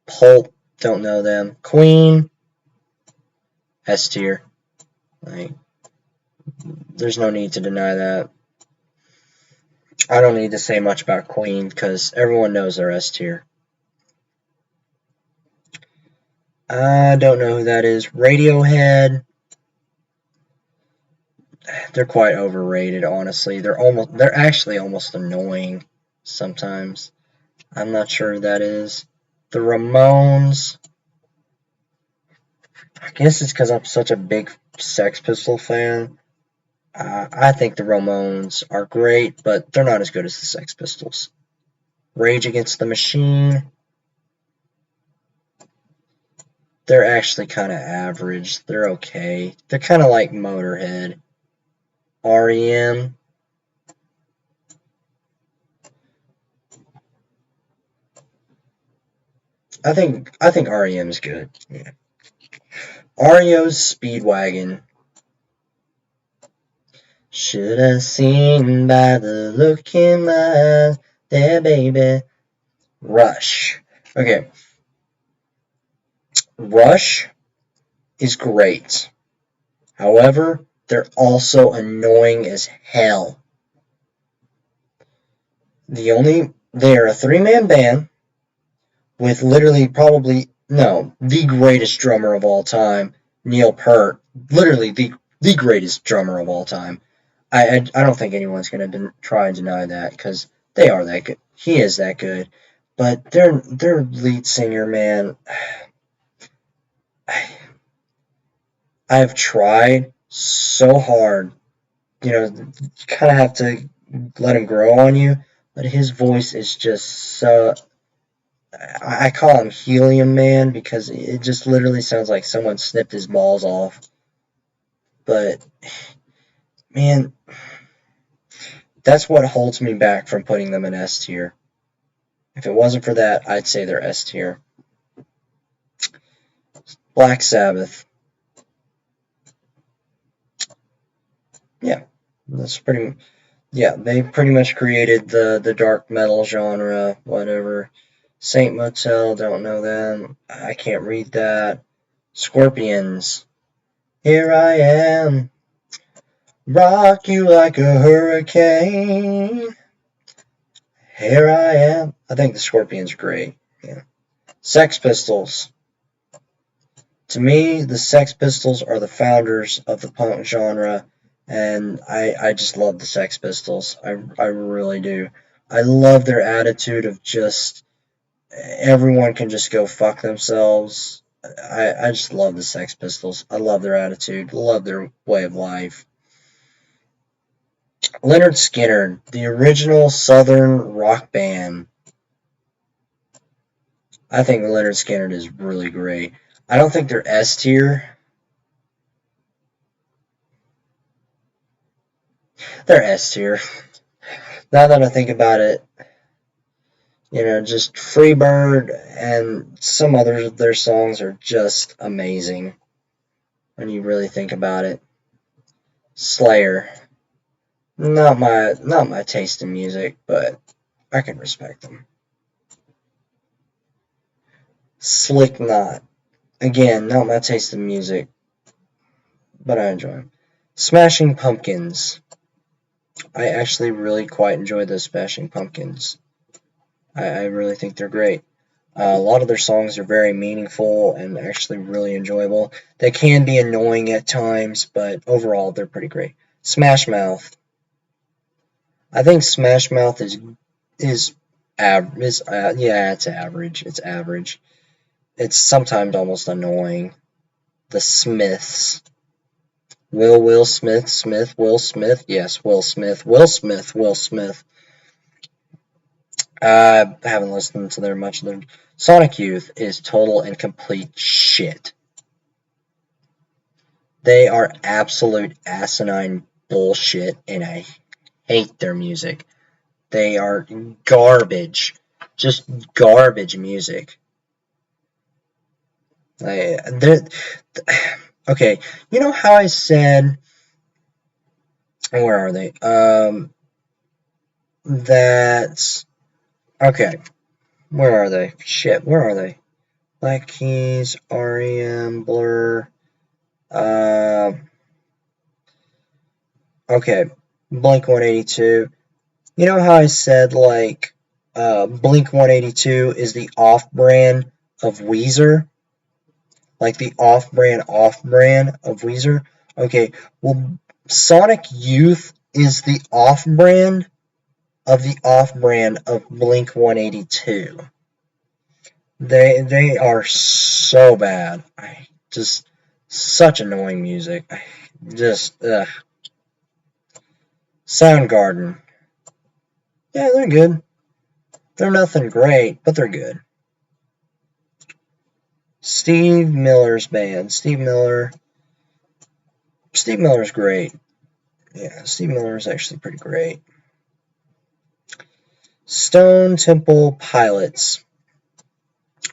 Pulp, don't know them. Queen, S tier. Like, there's no need to deny that. I don't need to say much about Queen because everyone knows they're S tier. I don't know who that is. Radiohead. They're quite overrated, honestly. They're actually almost annoying sometimes. I'm not sure who that is. The Ramones. I guess it's because I'm such a big Sex Pistol fan. I think the Ramones are great, but they're not as good as the Sex Pistols. Rage Against the Machine. They're actually kind of average. They're okay. They're kind of like Motorhead. REM. I think REM is good. Yeah. REO's Speedwagon. Should have seen by the look in my eyes, there, baby. Rush. Okay. Rush is great. However, they're also annoying as hell. They're a three-man band with literally the greatest drummer of all time, Neil Peart. Literally the greatest drummer of all time. I don't think anyone's going to try and deny that because they are that good. He is that good. But their lead singer, man, I've tried so hard. You kind of have to let him grow on you. But his voice is just so... I call him Helium Man because it just literally sounds like someone snipped his balls off. But, man, that's what holds me back from putting them in S tier. If it wasn't for that, I'd say they're S tier. Black Sabbath. Yeah, they pretty much created the dark metal genre, whatever. Saint Motel, don't know them. I can't read that. Scorpions. Here I am. Rock you like a hurricane. Here I am. I think the Scorpions are great. Yeah. Sex Pistols. To me, the Sex Pistols are the founders of the punk genre, and I just love the Sex Pistols. I really do. I love their attitude of just everyone can just go fuck themselves. I just love the Sex Pistols. I love their attitude. Love their way of life. Lynyrd Skynyrd, the original Southern rock band. I think Lynyrd Skynyrd is really great. I don't think they're S tier. They're S tier. Now that I think about it, just Freebird and some others of their songs are just amazing when you really think about it. Slayer. Not my taste in music, but I can respect them. Slipknot. Again, not my taste in music, but I enjoy them. Smashing Pumpkins. I actually really quite enjoy those Smashing Pumpkins. I really think they're great. A lot of their songs are very meaningful and actually really enjoyable. They can be annoying at times, but overall they're pretty great. Smash Mouth. I think Smash Mouth it's average. It's average. It's sometimes almost annoying. The Smiths. Will Smith, Will Smith. Yes, Will Smith. Will Smith. I haven't listened to their much of their... Sonic Youth is total and complete shit. They are absolute asinine bullshit, and I hate their music. They are garbage. Just garbage music. Okay, you know how I said, where are they? That's, okay, where are they? Shit, where are they? Black Keys, REM, Blur, okay, Blink-182. You know how I said, like, Blink-182 is the off-brand of Weezer? Like the off-brand of Weezer? Okay, well, Sonic Youth is the off-brand of Blink-182. They are so bad. Just such annoying music. Soundgarden. Yeah, they're good. They're nothing great, but they're good. Steve Miller's band. Steve Miller's great. Yeah, Steve Miller is actually pretty great. Stone Temple Pilots.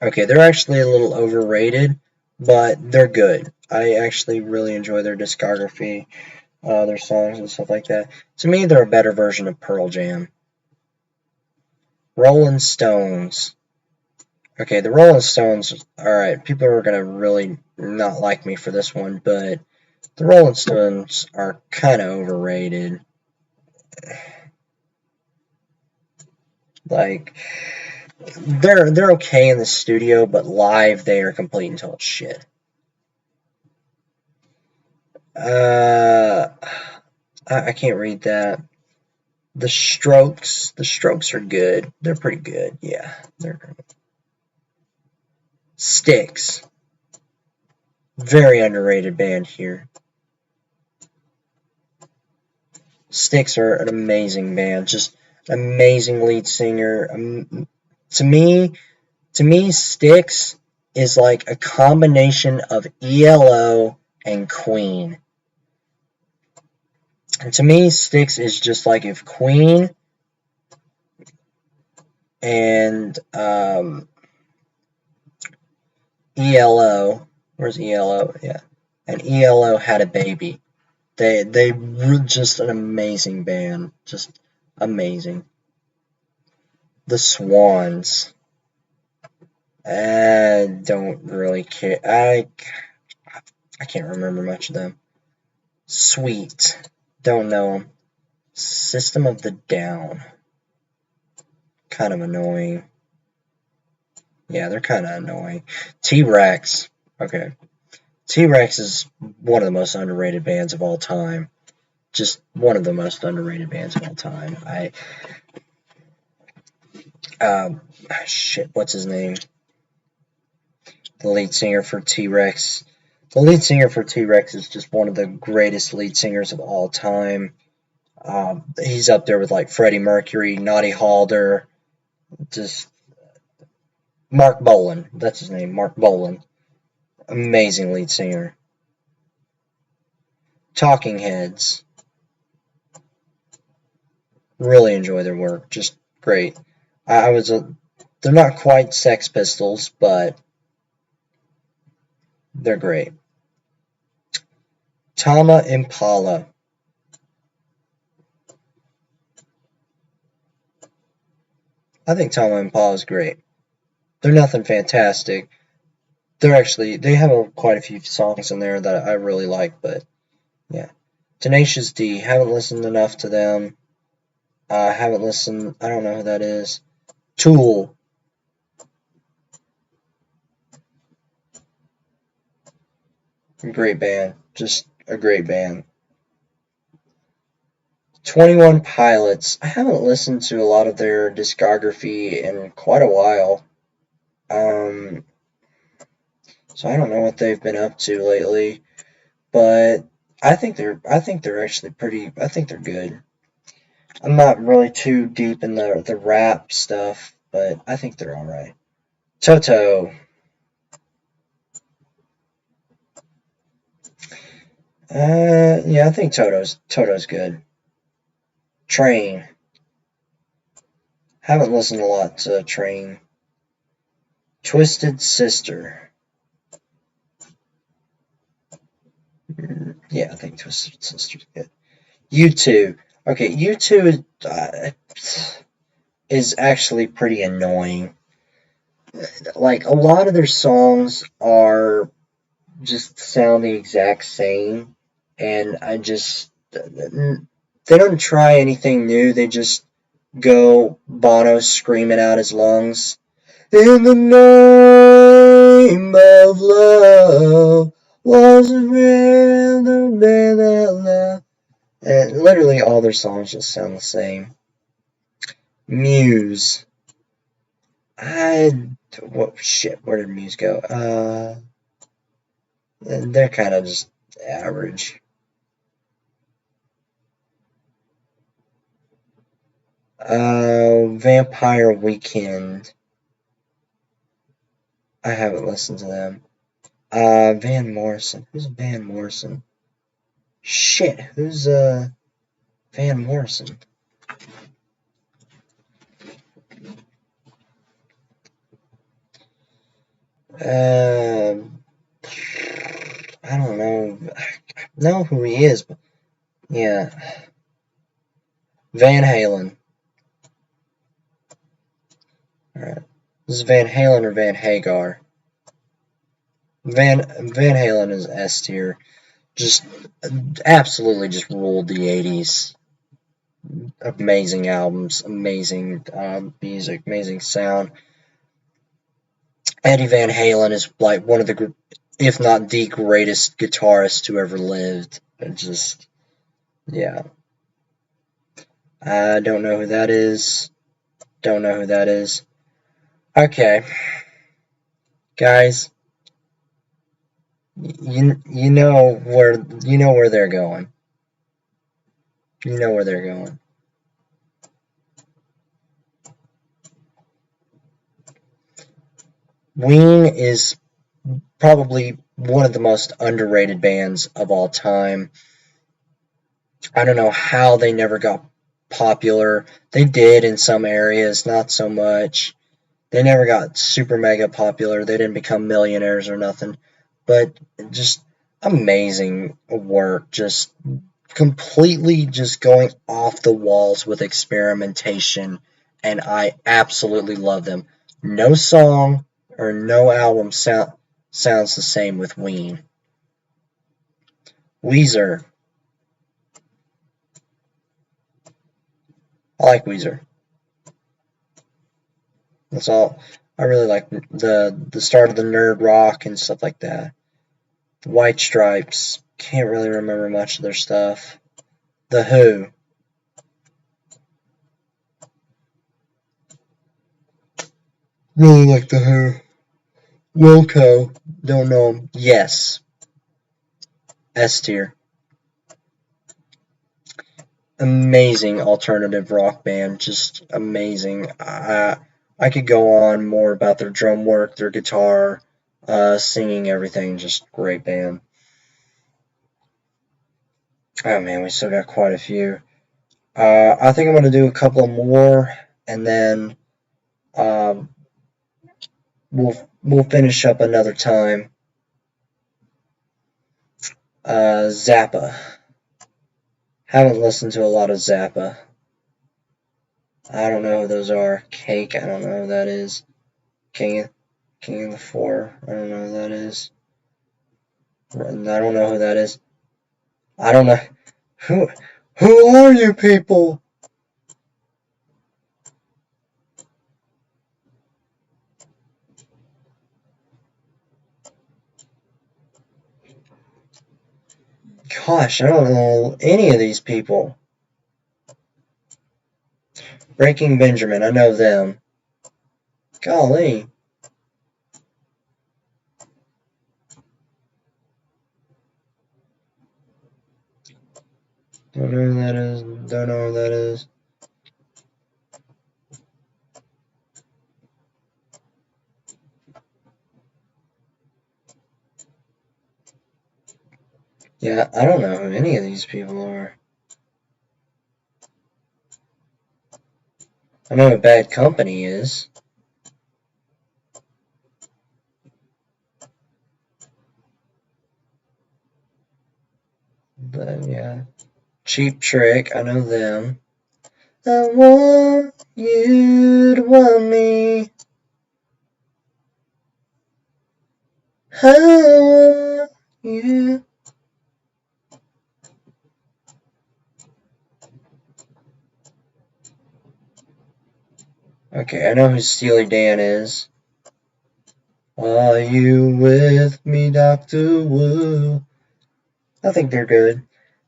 Okay, they're actually a little overrated, but they're good. I actually really enjoy their discography, their songs and stuff like that. To me, they're a better version of Pearl Jam. Rolling Stones. Okay, the Rolling Stones, alright, people are going to really not like me for this one, but the Rolling Stones are kind of overrated. Like, they're okay in the studio, but live they are complete and total shit. I can't read that. The Strokes are good. They're pretty good. Yeah, they're good. Styx, very underrated band here. Styx are an amazing band, just amazing lead singer. To me, Styx is like a combination of ELO and Queen. And to me, Styx is just like if Queen and ELO, where's ELO? Yeah, and ELO had a baby. They were just an amazing band, just amazing. The Swans. I don't really care. I can't remember much of them. Sweet. Don't know them. System of the Down. Kind of annoying. Yeah, they're kind of annoying. T-Rex. Okay. T-Rex is one of the most underrated bands of all time. Just one of the most underrated bands of all time. Shit, what's his name? The lead singer for T-Rex. The lead singer for T-Rex is just one of the greatest lead singers of all time. He's up there with like Freddie Mercury, Noddy Halder, just Mark Bolan. That's his name, Mark Bolan. Amazing lead singer. Talking Heads. Really enjoy their work. Just great. They're not quite Sex Pistols, but they're great. Tame Impala. I think Tame Impala is great. They're nothing fantastic. They have quite a few songs in there that I really like, but yeah. Tenacious D. Haven't listened enough to them. I don't know who that is. Tool. Great band. Just a great band. 21 Pilots. I haven't listened to a lot of their discography in quite a while. So I don't know what they've been up to lately, but I think they're actually pretty. I think they're good. I'm not really too deep in the rap stuff, but I think they're all right. Toto. Yeah, I think Toto's good. Train. Haven't listened a lot to Train. Twisted Sister. Yeah, I think Twisted Sister's good. U2. Okay, U2 is actually pretty annoying. Like, a lot of their songs are just sound the exact same, and they don't try anything new. They just go Bono screaming out his lungs, in the name of love, was a real that love. And literally all their songs just sound the same. Muse. Where did Muse go? They're kind of just average. Vampire Weekend. I haven't listened to them. Van Morrison. Who's Van Morrison? Shit, who's Van Morrison? I don't know. I know who he is, but yeah. Van Halen. Alright. This is Van Halen or Van Hagar? Van Halen is S tier. Just absolutely just ruled the 80s. Amazing albums, amazing music, amazing sound. Eddie Van Halen is like one of the, if not the greatest guitarist who ever lived. Just, yeah. I don't know who that is. Don't know who that is. Okay. Guys, you know where they're going. You know where they're going. Ween is probably one of the most underrated bands of all time. I don't know how they never got popular. They did in some areas, not so much. They never got super mega popular. They didn't become millionaires or nothing. But just amazing work. Just completely just going off the walls with experimentation. And I absolutely love them. No song or no album sounds the same with Ween. Weezer. I like Weezer. That's all. I really like the start of the nerd rock and stuff like that. White Stripes. Can't really remember much of their stuff. The Who. Really like The Who. Wilco. Don't know him. Yes. S tier. Amazing alternative rock band. Just amazing. I could go on more about their drum work, their guitar, singing, everything. Just great band. Oh man, we still got quite a few. I think I'm going to do a couple more, and then um, we'll finish up another time. Zappa. Haven't listened to a lot of Zappa. I don't know who those are. Cake, I don't know who that is. King of the Four, I don't know who that is. I don't know who that is. I don't know. Who are you people? Gosh, I don't know any of these people. Breaking Benjamin, I know them. Golly. Don't know who that is. Don't know who that is. Yeah, I don't know who any of these people are. I know what Bad Company is. But yeah. Cheap Trick, I know them. I want you to want me. I want you. Okay, I know who Steely Dan is. Are you with me, Dr. Wu? I think they're good.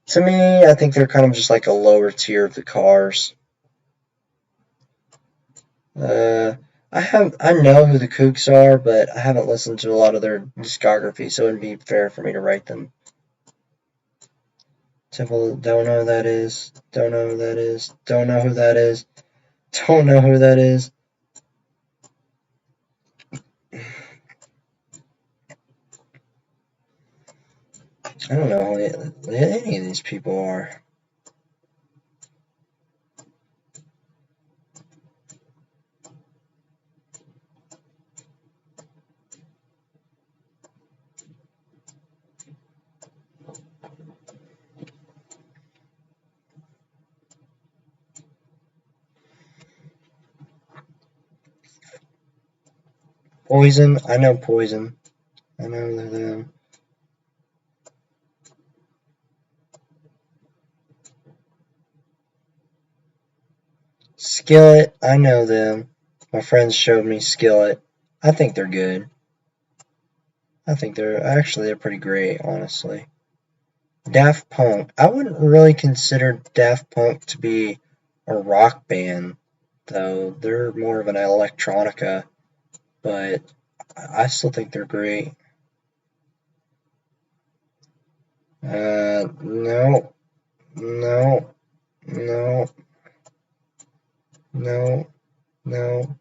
To me, I think they're kind of just like a lower tier of the Cars. I know who the Kooks are, but I haven't listened to a lot of their discography, so it wouldn't be fair for me to rate them. Temple, don't know who that is. Don't know who that is. Don't know who that is. Don't know who that is. I don't know who any of these people are. Poison, I know Poison. I know them. Skillet, I know them. My friends showed me Skillet. I think they're good. I think they're pretty great, honestly. Daft Punk. I wouldn't really consider Daft Punk to be a rock band, though. They're more of an electronica, but I still think they're great. No, no, no, no, no, no,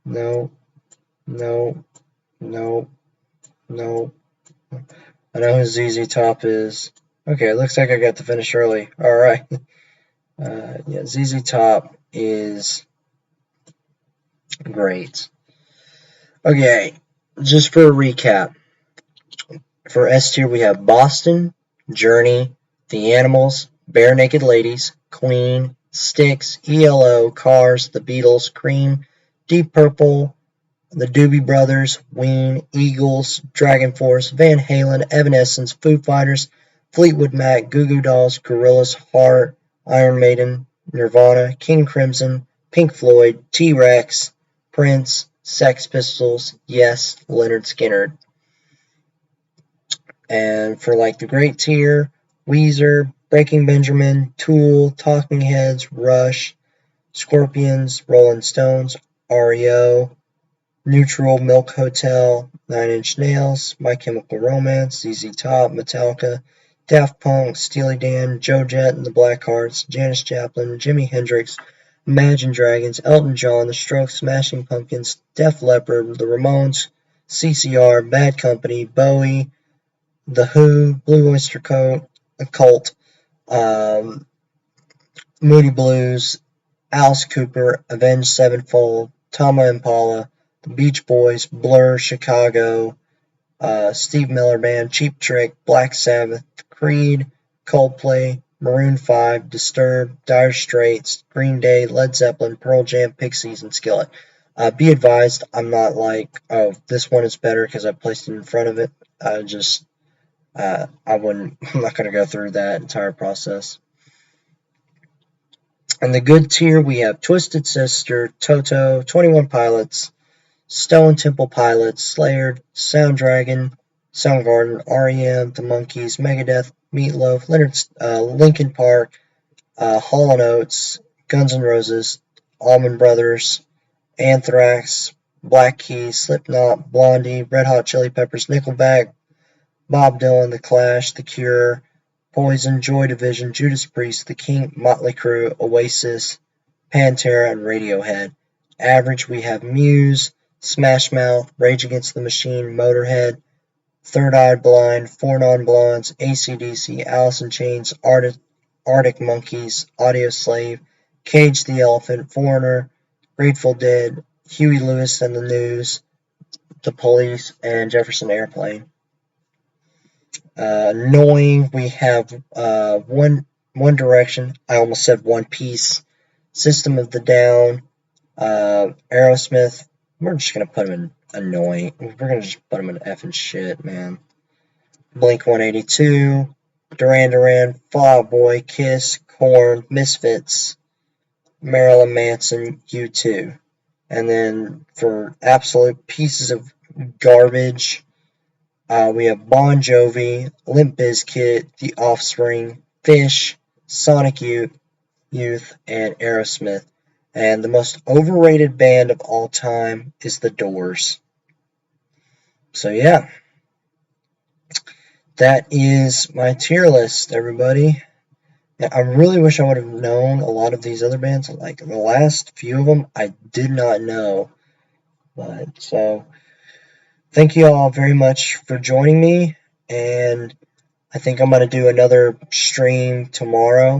no, no, no, no. I know who ZZ Top is. Okay, it looks like I got to finish early. Alright. Yeah, ZZ Top is great. Okay, just for a recap. For S tier, we have Boston, Journey, The Animals, Barenaked Ladies, Queen, Styx, ELO, Cars, The Beatles, Cream, Deep Purple, The Doobie Brothers, Ween, Eagles, Dragon Force, Van Halen, Evanescence, Foo Fighters, Fleetwood Mac, Goo Goo Dolls, Gorillaz, Heart, Iron Maiden, Nirvana, King Crimson, Pink Floyd, T-Rex, Prince, Sex Pistols, Yes, Lynyrd Skynyrd. And for like the great tier, Weezer, Breaking Benjamin, Tool, Talking Heads, Rush, Scorpions, Rolling Stones, REO, Neutral, Milk Hotel, Nine Inch Nails, My Chemical Romance, ZZ Top, Metallica, Daft Punk, Steely Dan, Joe Jett and the Blackhearts, Janis Joplin, Jimi Hendrix, Imagine Dragons, Elton John, The Strokes, Smashing Pumpkins, Def Leppard, The Ramones, CCR, Bad Company, Bowie, The Who, Blue Oyster Cult, um, Moody Blues, Alice Cooper, Avenged Sevenfold, Tama Impala, The Beach Boys, Blur, Chicago, Steve Miller Band, Cheap Trick, Black Sabbath, Creed, Coldplay, Maroon 5, Disturbed, Dire Straits, Green Day, Led Zeppelin, Pearl Jam, Pixies, and Skillet. Be advised, I'm not like, oh, this one is better because I placed it in front of it. I'm not going to go through that entire process. In the good tier, we have Twisted Sister, Toto, 21 Pilots, Stone Temple Pilots, Slayer, Soundgarden, REM, The Monkees, Megadeth, Meatloaf, Linkin Park, Hall & Oates, Guns N' Roses, Allman Brothers, Anthrax, Black Keys, Slipknot, Blondie, Red Hot Chili Peppers, Nickelback, Bob Dylan, The Clash, The Cure, Poison, Joy Division, Judas Priest, The King, Motley Crue, Oasis, Pantera, and Radiohead. Average, we have Muse, Smash Mouth, Rage Against the Machine, Motorhead, Third Eye Blind, Four Non Blondes, AC/DC, Alice in Chains, Arctic Monkeys, Audioslave, Cage the Elephant, Foreigner, Grateful Dead, Huey Lewis and the News, The Police, and Jefferson Airplane. Knowing we have One Direction, I almost said One Piece, System of the Down, Aerosmith. We're just gonna put them in annoying. We're gonna just put them in effing shit, man. Blink 182, Duran Duran, Fall Out Boy, Kiss, Korn, Misfits, Marilyn Manson, U2. And then for absolute pieces of garbage, we have Bon Jovi, Limp Bizkit, The Offspring, Fish, Sonic Youth, and Aerosmith. And the most overrated band of all time is The Doors. So yeah, that is my tier list, everybody. I really wish I would have known a lot of these other bands. Like the last few of them, I did not know. But so, thank you all very much for joining me. And I think I'm going to do another stream tomorrow.